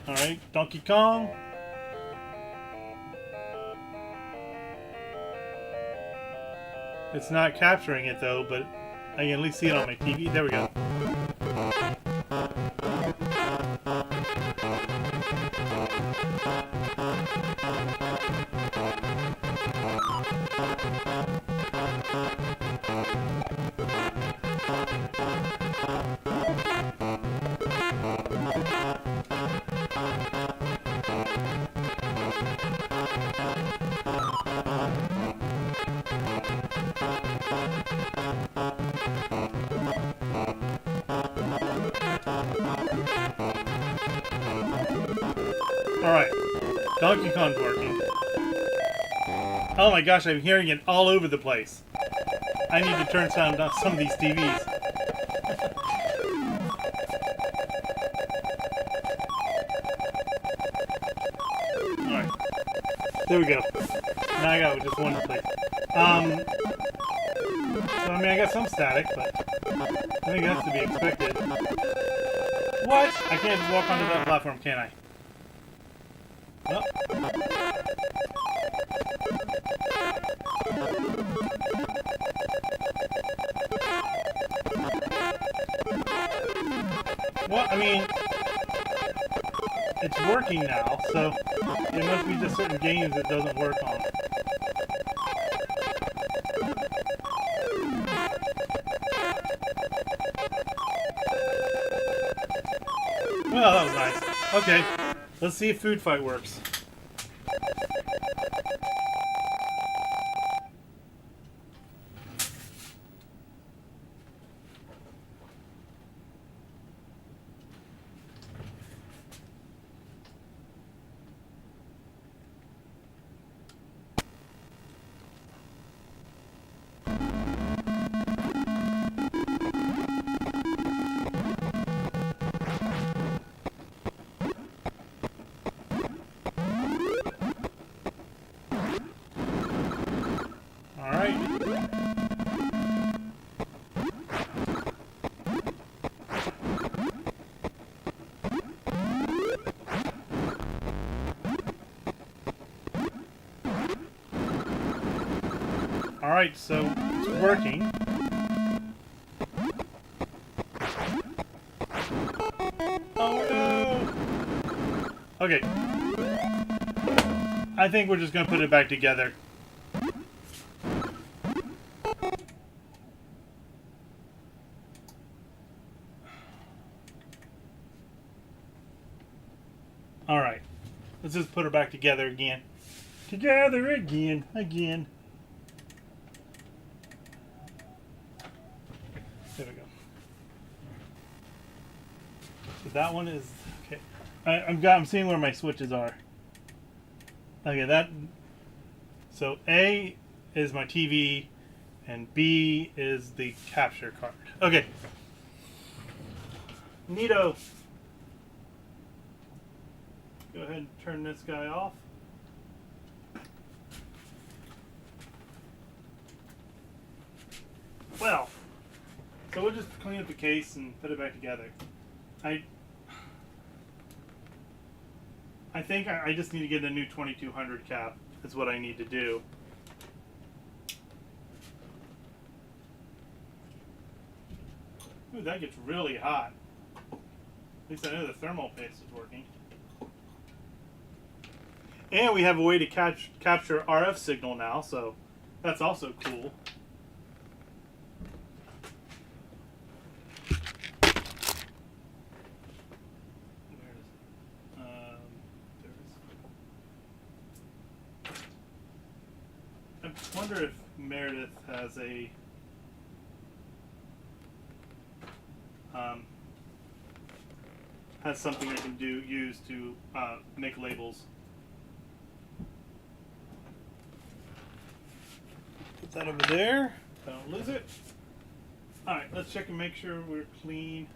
Alright, Donkey Kong. It's not capturing it though, but I can at least see it on my TV. There we go. Alright, Donkey Kong's working. Oh my gosh, I'm hearing it all over the place. I need to turn sound on some of these TVs. Alright, there we go. Now I got just one to play. So I mean I got some static, but I think that's to be expected. What? I can't just walk onto that platform, can I? Oh. Well, I mean, it's working now, so it must be just certain games it doesn't work on. Well, that was nice. Okay. Let's see if Food Fight works. Alright, so it's working. Oh no! Okay. I think we're just going to put it back together. Alright. Let's just put her back together again. Together again. Again. There we go. So that one is... Okay. I'm seeing where my switches are. Okay, that... So A is my TV, and B is the capture card. Okay. Neato. Go ahead and turn this guy off. Well, so we'll just clean up the case and put it back together. I think I just need to get a new 2200 cap. That's what I need to do. Ooh, that gets really hot. At least I know the thermal paste is working. And we have a way to capture RF signal now, so that's also cool. I wonder if Meredith has a something I can use to make labels. Put that over there. Don't lose it. All right, let's check and make sure we're clean.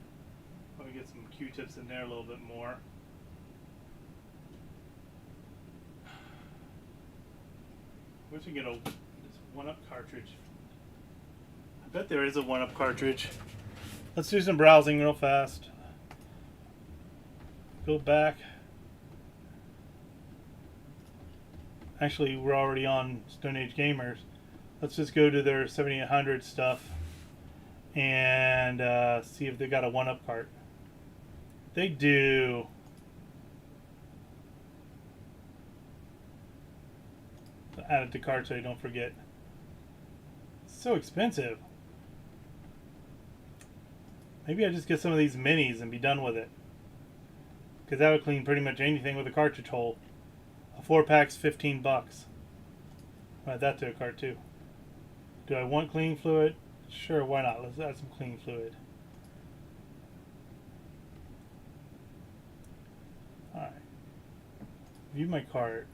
Probably get some Q-tips in there a little bit more. Wish I could get this 1-up cartridge. I bet there is a 1-up cartridge. Let's do some browsing real fast. Go back. Actually, we're already on Stone Age Gamers. Let's just go to their 7800 stuff and see if they got a 1-up cart. They do. Add it to cart so I don't forget. It's so expensive. Maybe I just get some of these minis and be done with it. Because that would clean pretty much anything with a cartridge hole. A 4-pack's $15. I'll add that to a cart too. Do I want clean fluid? Sure, why not? Let's add some clean fluid. Alright. View my cart.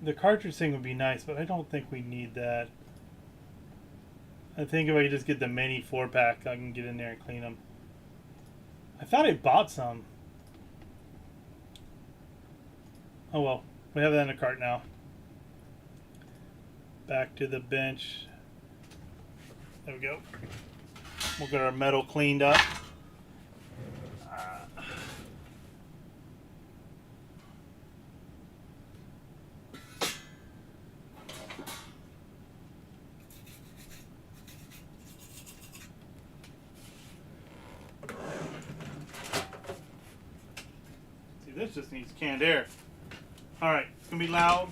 The cartridge thing would be nice, but I don't think we need that. I think if I could just get the mini 4-pack, I can get in there and clean them. I thought I bought some. Oh well, we have that in the cart now. Back to the bench. There we go. We'll get our metal cleaned up. This just needs canned air. Alright, it's going to be loud.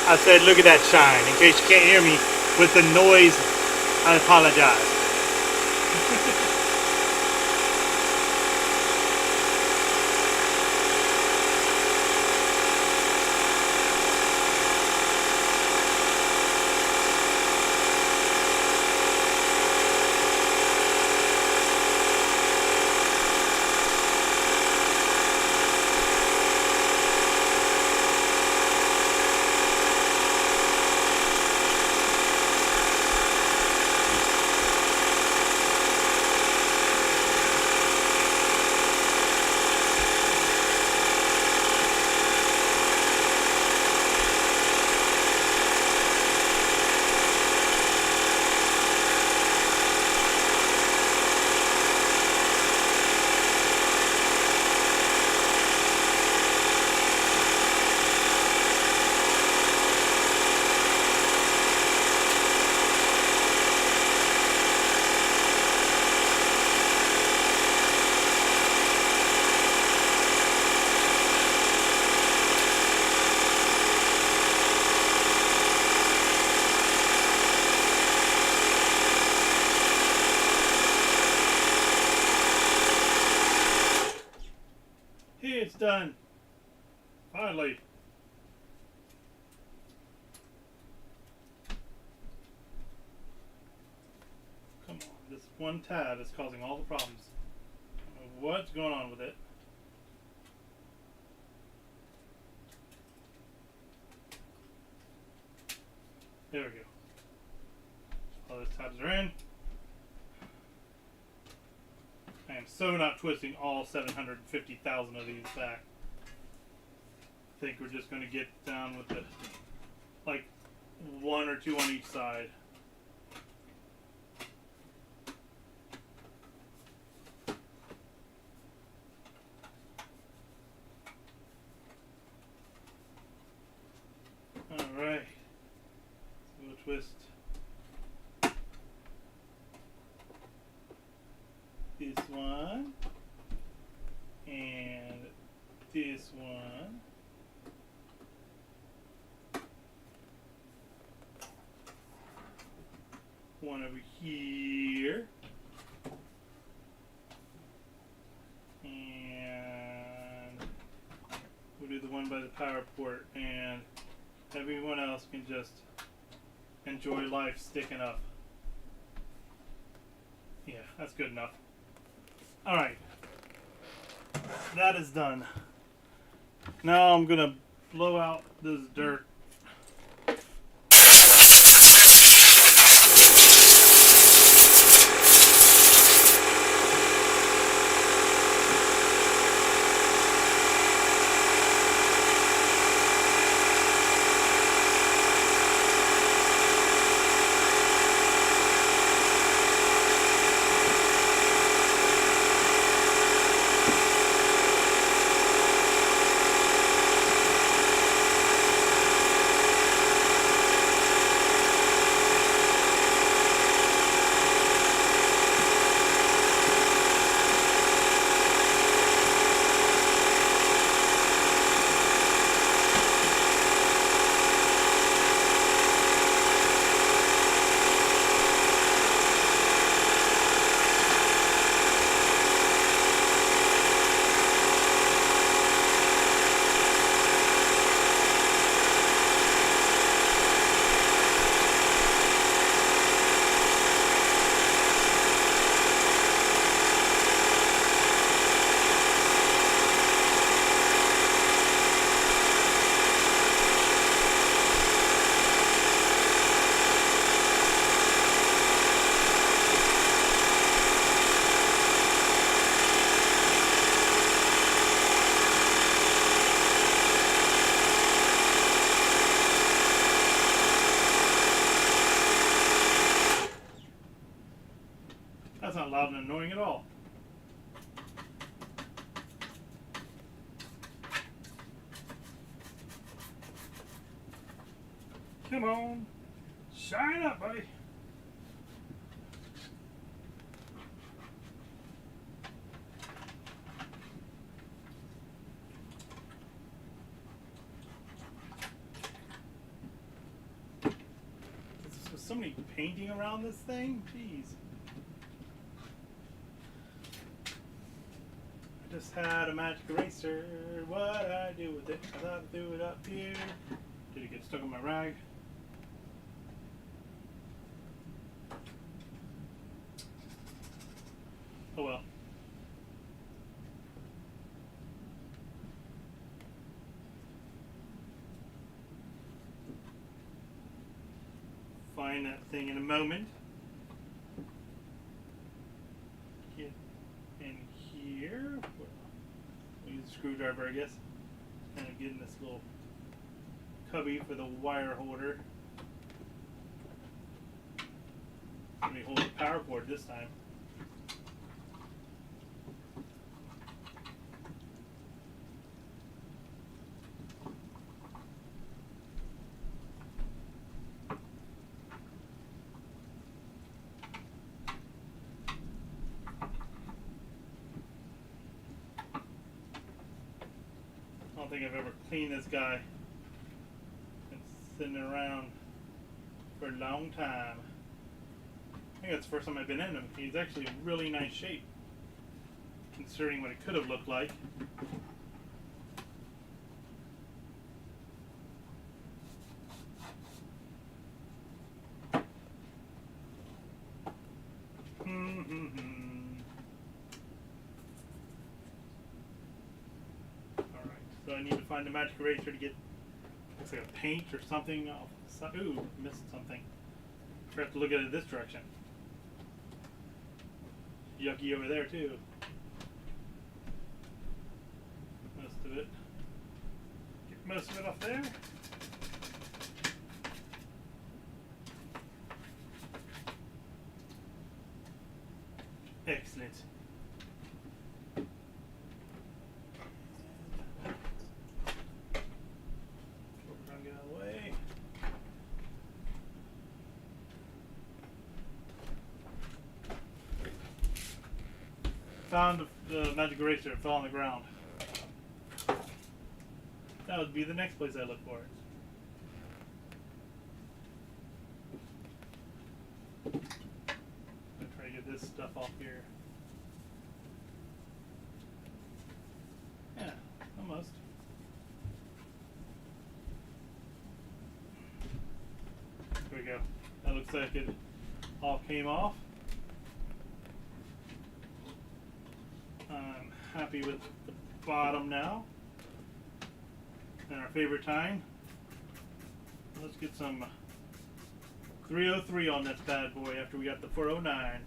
I said, look at that shine. In case you can't hear me with the noise, I apologize. Hey, it's done. Finally. Come on, this one tab is causing all the problems. I don't know what's going on with it. There we go. All those tabs are in. I am so not twisting all 750,000 of these back. I think we're just going to get down with the, like, 1 or 2 on each side. Alright. So we'll twist this one and this one. One over here. And we'll do the one by the power port, and everyone else can just enjoy life sticking up. Yeah, that's good enough. Alright. That is done. Now I'm gonna blow out this dirt. That's not loud and annoying at all. Come on. Shine up, buddy. so many painting around this thing. Jeez. I just had a magic eraser. What'd I do with it? I thought I threw it up here. Did it get stuck on my rag? Oh well. Find that thing in a moment. Get in here. We'll use a screwdriver, I guess. Kind of get in this little cubby for the wire holder. Let me hold the power cord this time. I don't think I've ever cleaned this guy. Been sitting around for a long time. I think that's the first time I've been in him. He's actually in really nice shape, considering what it could have looked like. So I need to find a magic eraser to get, looks like a paint or something off. Ooh, missed something. I have to look at it this direction. Yucky over there too. Most of it. Get most of it off there. Excellent. Get out of the way. Found the magic eraser. It fell on the ground. That would be the next place I look for it. I'm gonna try to get this stuff off here. Yeah, almost. There we go. That looks like it all came off. I'm happy with the bottom now. And our favorite time. Let's get some 303 on this bad boy after we got the 409.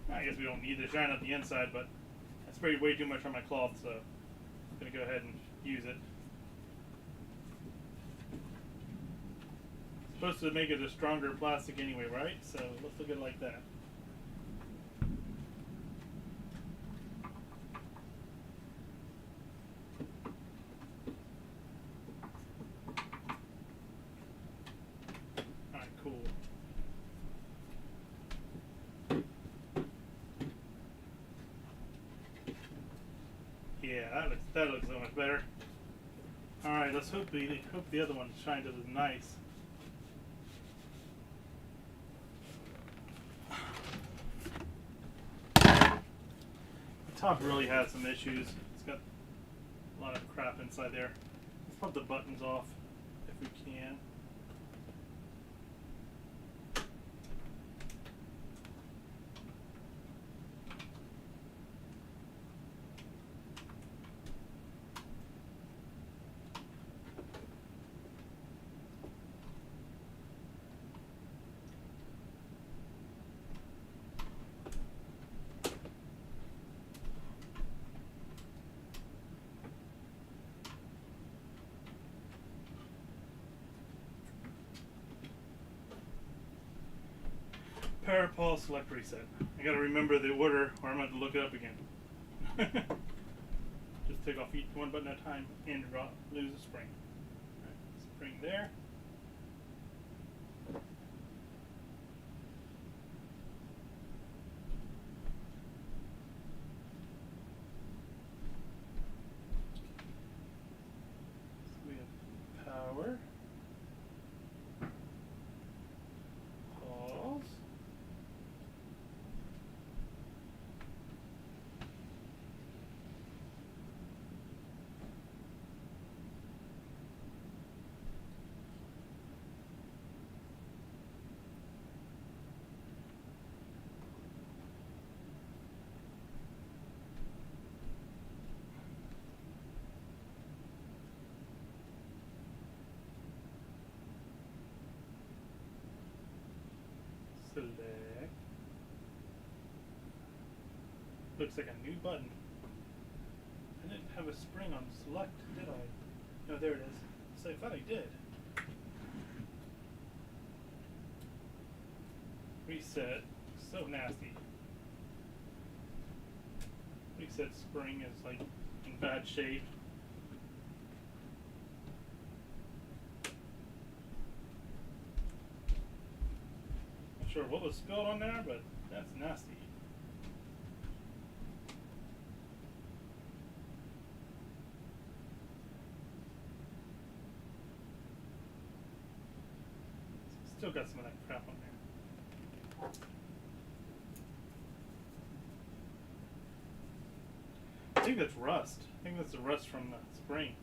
I guess we don't need to shine up the inside, but I sprayed way too much on my cloth, so I'm going to go ahead and use it. It's supposed to make it a stronger plastic anyway, right? So let's look at it like that. Alright, cool. Yeah, that looks so much better. All right, let's hope the other one shined as nice. The top really has some issues. It's got a lot of crap inside there. Let's pop the buttons off if we can. Power Paul select reset. I gotta remember the order or I'm gonna have to look it up again. Just take off each one button at a time and lose a spring. Right, spring there. So we have power. Pause. Select. Looks like a new button. I didn't have a spring on select, did I? No, there it is. So I thought I did. Reset. So nasty. Reset spring is like in bad shape. Not sure what was spilled on there, but that's nasty. Still got some of that crap on there. I think that's rust. I think that's the rust from the spring.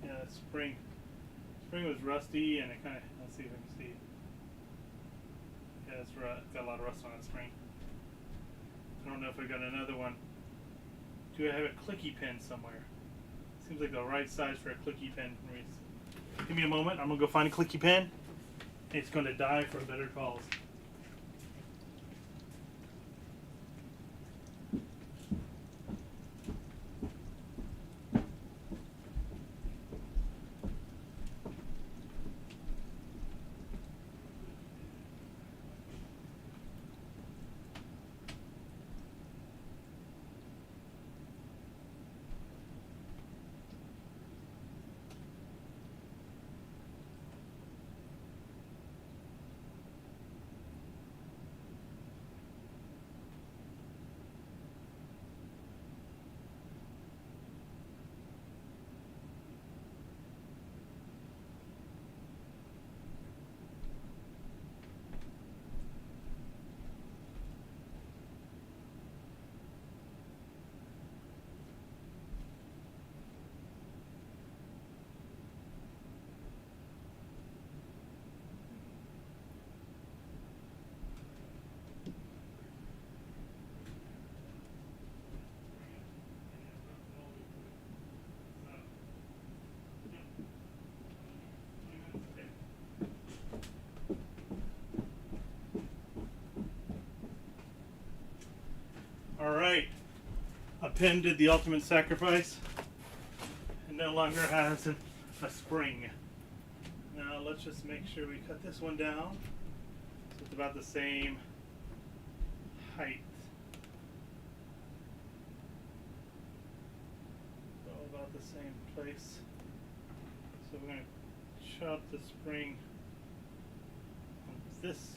Yeah, that spring was rusty, and it kind of, let's see if I can see. Yeah, it's got a lot of rust on that spring. I don't know if I got another one. Do I have a clicky pin somewhere? Seems like the right size for a clicky pin. Give me a moment. I'm gonna go find a clicky pin. It's gonna die for a better cause. Alright, a pin did the ultimate sacrifice and no longer has a spring. Now let's just make sure we cut this one down so it's about the same height. All about the same place. So we're going to chop the spring on this.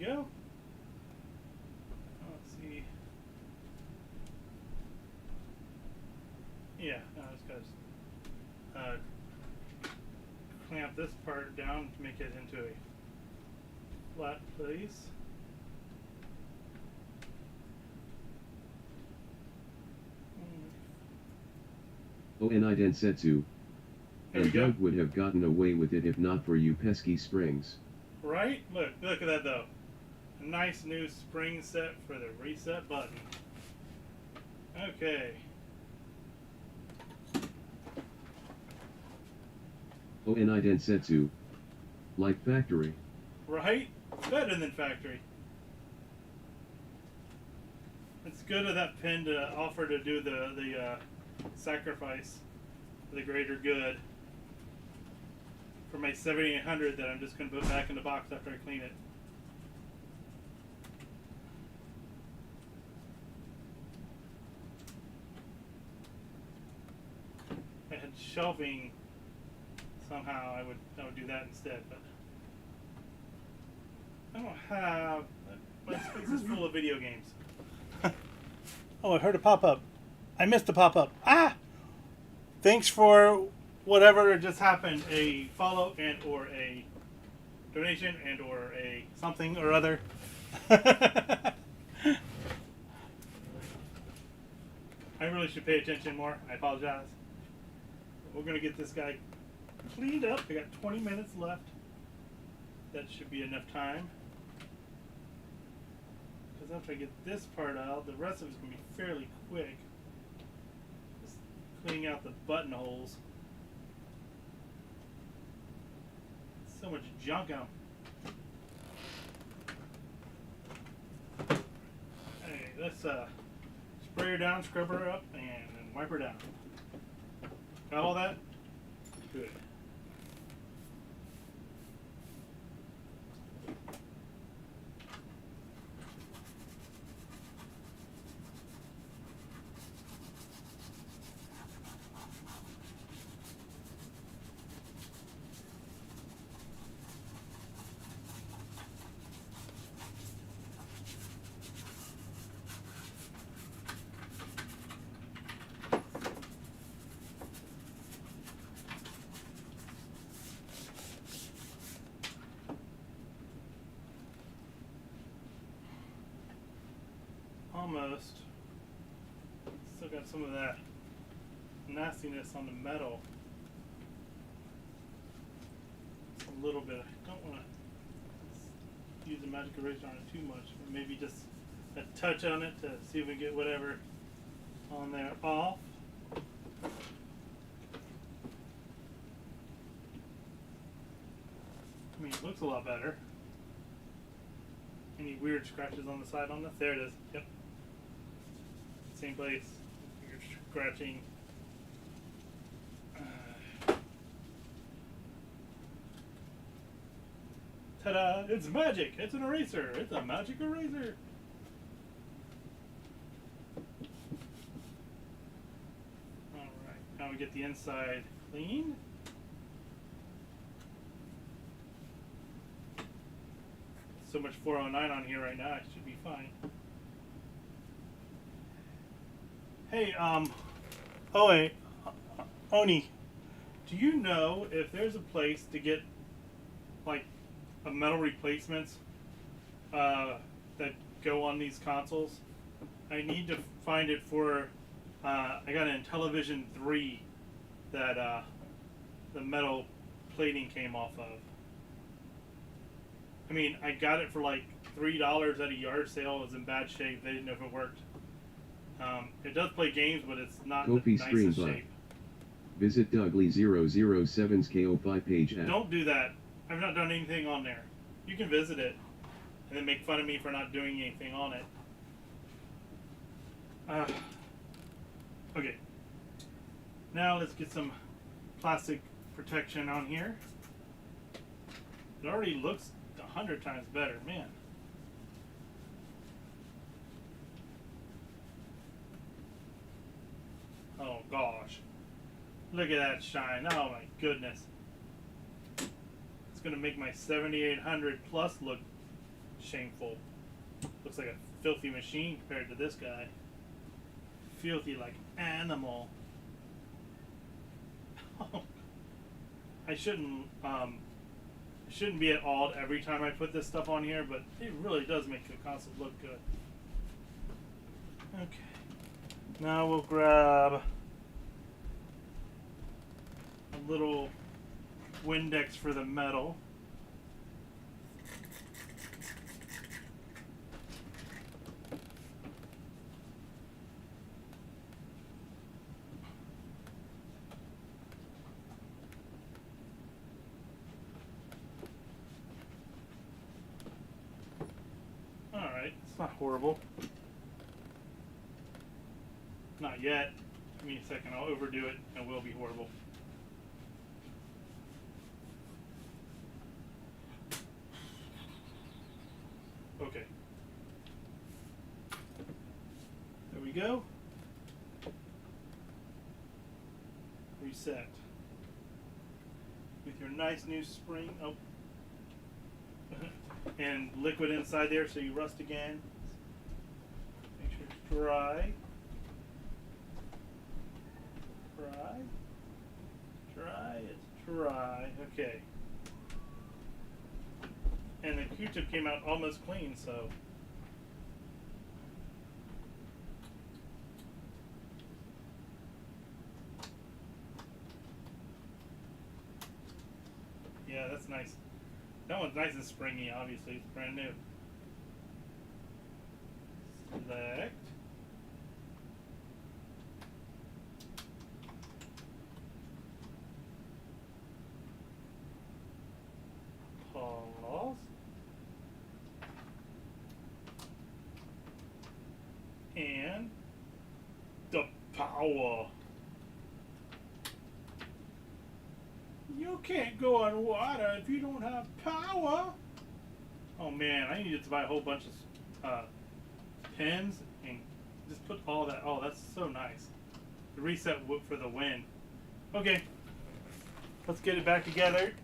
Go. Let's see. Yeah, I just gotta clamp this part down to make it into a flat place. Onai Densetsu. There we And go. Doug would have gotten away with it if not for you pesky springs. Right? Look at that though. A nice new spring set for the reset button. Okay. Oni Densetsu. Like factory. Right? Better than factory. It's good of that pin to offer to do the sacrifice for the greater good. For my 7800 that I'm just going to put back in the box after I clean it. If I had shelving, somehow I would do that instead, but I don't have. My space is full of video games. Oh, I heard a pop-up. I missed the pop-up. Ah! Thanks for whatever just happened. A follow and or a donation and or a something or other. I really should pay attention more. I apologize. We're going to get this guy cleaned up. I got 20 minutes left. That should be enough time. Because after I get this part out, the rest of it's going to be fairly quick. Just cleaning out the buttonholes. So much junk out. Hey, let's spray her down, scrub her up, and then wipe her down. Got all that? Good. Almost. Still got some of that nastiness on the metal. Just a little bit. I don't want to use the magic eraser on it too much. But maybe just a touch on it to see if we get whatever on there off. I mean, it looks a lot better. Any weird scratches on the side on this? There it is. Yep. Same place. Weird scratching. Ta-da! It's magic! It's an eraser! It's a magic eraser! Alright, now we get the inside clean. So much 409 on here right now, it should be fine. Hey, Oni, do you know if there's a place to get, like, a metal replacements that go on these consoles? I need to find it for, I got an Intellivision 3 that the metal plating came off of. I mean, I got it for like $3 at a yard sale. It was in bad shape. They didn't know if it worked. It does play games, but it's not Kofi the nicest shape. Visit Dougley007's KO5 page app. Don't do that. I've not done anything on there. You can visit it and then make fun of me for not doing anything on it. Okay. Now let's get some plastic protection on here. It already looks 100 times better, man. Oh gosh. Look at that shine. Oh my goodness. It's going to make my 7800 Plus look shameful. Looks like a filthy machine compared to this guy. Filthy like animal. I shouldn't be at all every time I put this stuff on here, but it really does make the console look good. Okay. Now we'll grab a little Windex for the metal. alright. It's not horrible. Not yet. Give me a second. I'll overdo it and it will be horrible. Okay. There we go. Reset. With your nice new spring. Oh. And liquid inside there so you rust again. Make sure it's dry. Dry. Dry. It's dry. Okay. And the Q-tip came out almost clean, so. Yeah, that's nice. That one's nice and springy, obviously. It's brand new. Select. Pause. And the power. You can't go on water if you don't have power. Oh man, I needed to buy a whole bunch of pins and just put all that. Oh, that's so nice. The reset for the win. Okay, let's get it back together.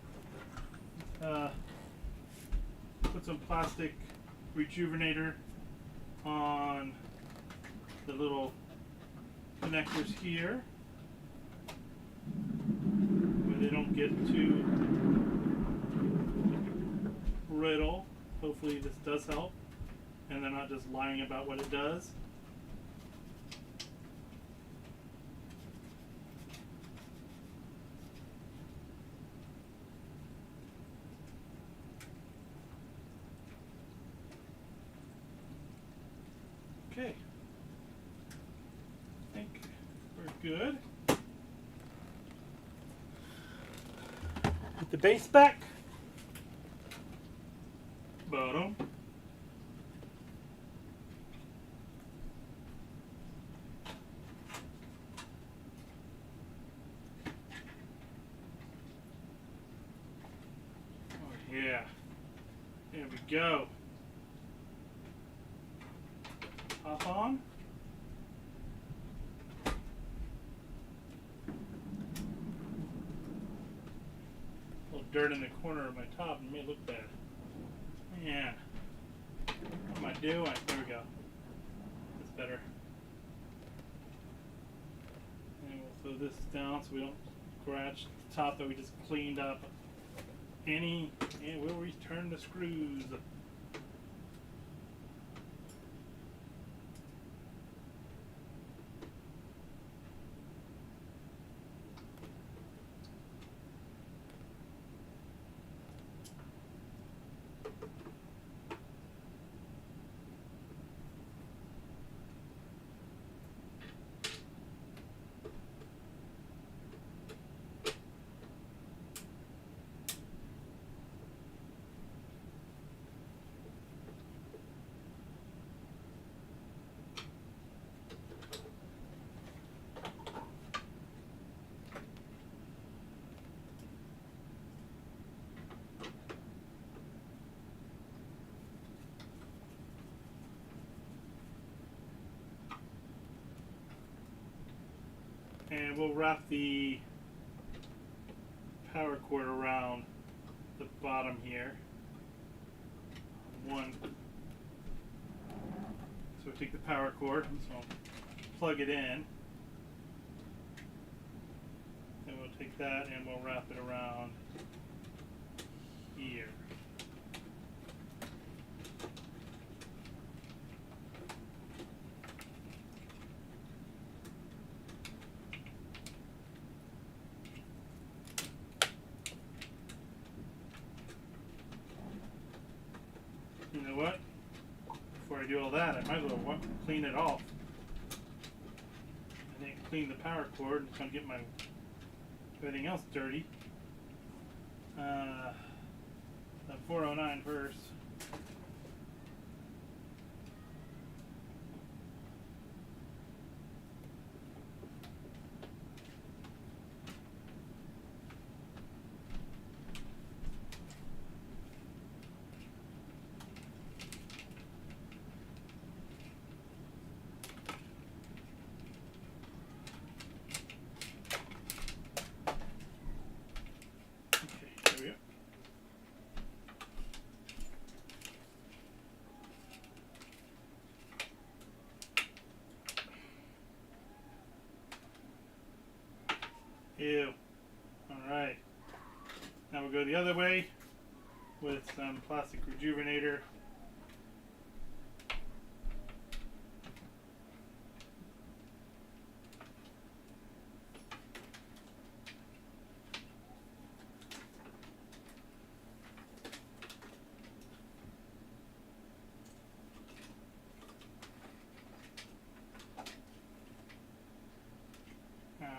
Put some plastic rejuvenator on the little connectors here. They don't get too brittle. Hopefully this does help and they're not just lying about what it does. Okay, I think we're good. Put the base back. Bottom. Oh yeah. There we go. Hop on. Dirt in the corner of my top and it may look bad. Man, what am I doing? There we go. That's better. And we'll throw this down so we don't scratch the top that we just cleaned up. And we'll return the screws. And we'll wrap the power cord around the bottom here. One. So we take the power cord, so plug it in. And we'll take that and we'll wrap it around here. You know what? Before I do all that, I might as well clean it off. I didn't clean the power cord. I'm trying to get my everything else dirty. The 409 first. Ew. Alright. Now we'll go the other way with some plastic rejuvenator.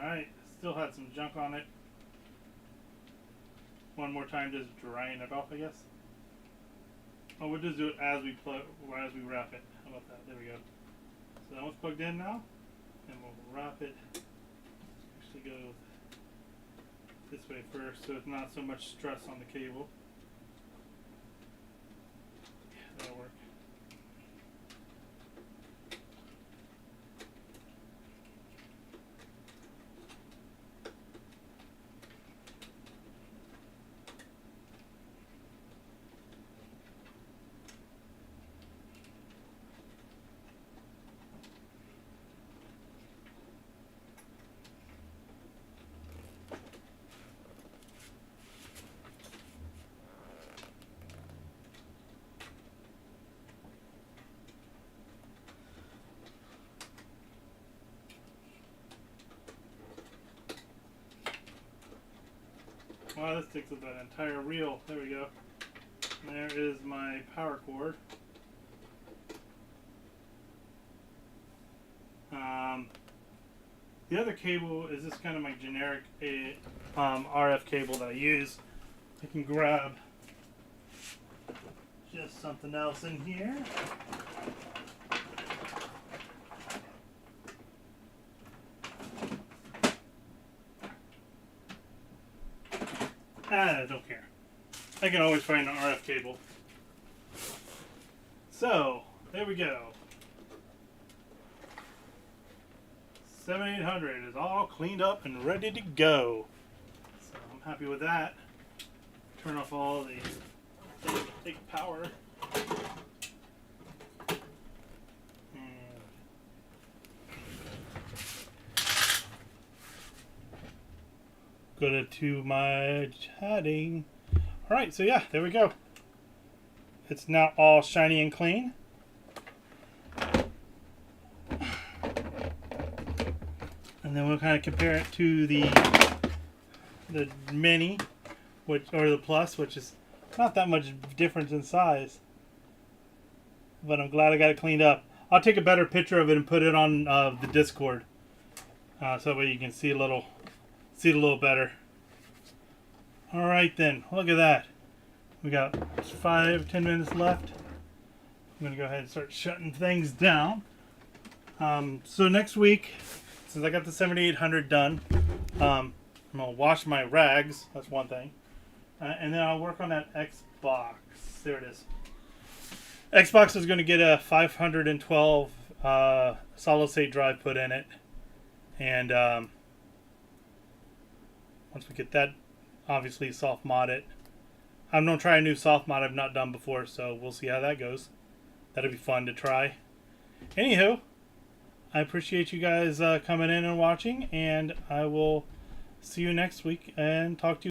Alright, still had some junk on it. One more time, just drying it off, I guess. Oh, we'll just do it as we wrap it. How about that? There we go. So that one's plugged in now, and we'll wrap it. Actually, go this way first, so it's not so much stress on the cable. Yeah, that'll work. Wow, this takes up that entire reel. There we go. There is my power cord. The other cable is just kind of my generic RF cable that I use. I can grab just something else in here. I don't care. I can always find an RF cable. So, there we go. 7800 is all cleaned up and ready to go. So I'm happy with that. Turn off all the take power. Go to my chatting. Alright, so yeah, there we go. It's now all shiny and clean. And then we'll kind of compare it to the mini, or the plus, which is not that much difference in size. But I'm glad I got it cleaned up. I'll take a better picture of it and put it on the Discord, so that way you can see it a little better. All right then, look at that. We got 5-10 minutes left. I'm gonna go ahead and start shutting things down. So next week, since I got the 7800 done, I'm gonna wash my rags. That's one thing, and then I'll work on that Xbox. There it is. Xbox is going to get a 512 solid state drive put in it, and once we get that, obviously soft mod it. I'm going to try a new soft mod I've not done before, so we'll see how that goes. That'll be fun to try. Anywho, I appreciate you guys coming in and watching, and I will see you next week and talk to you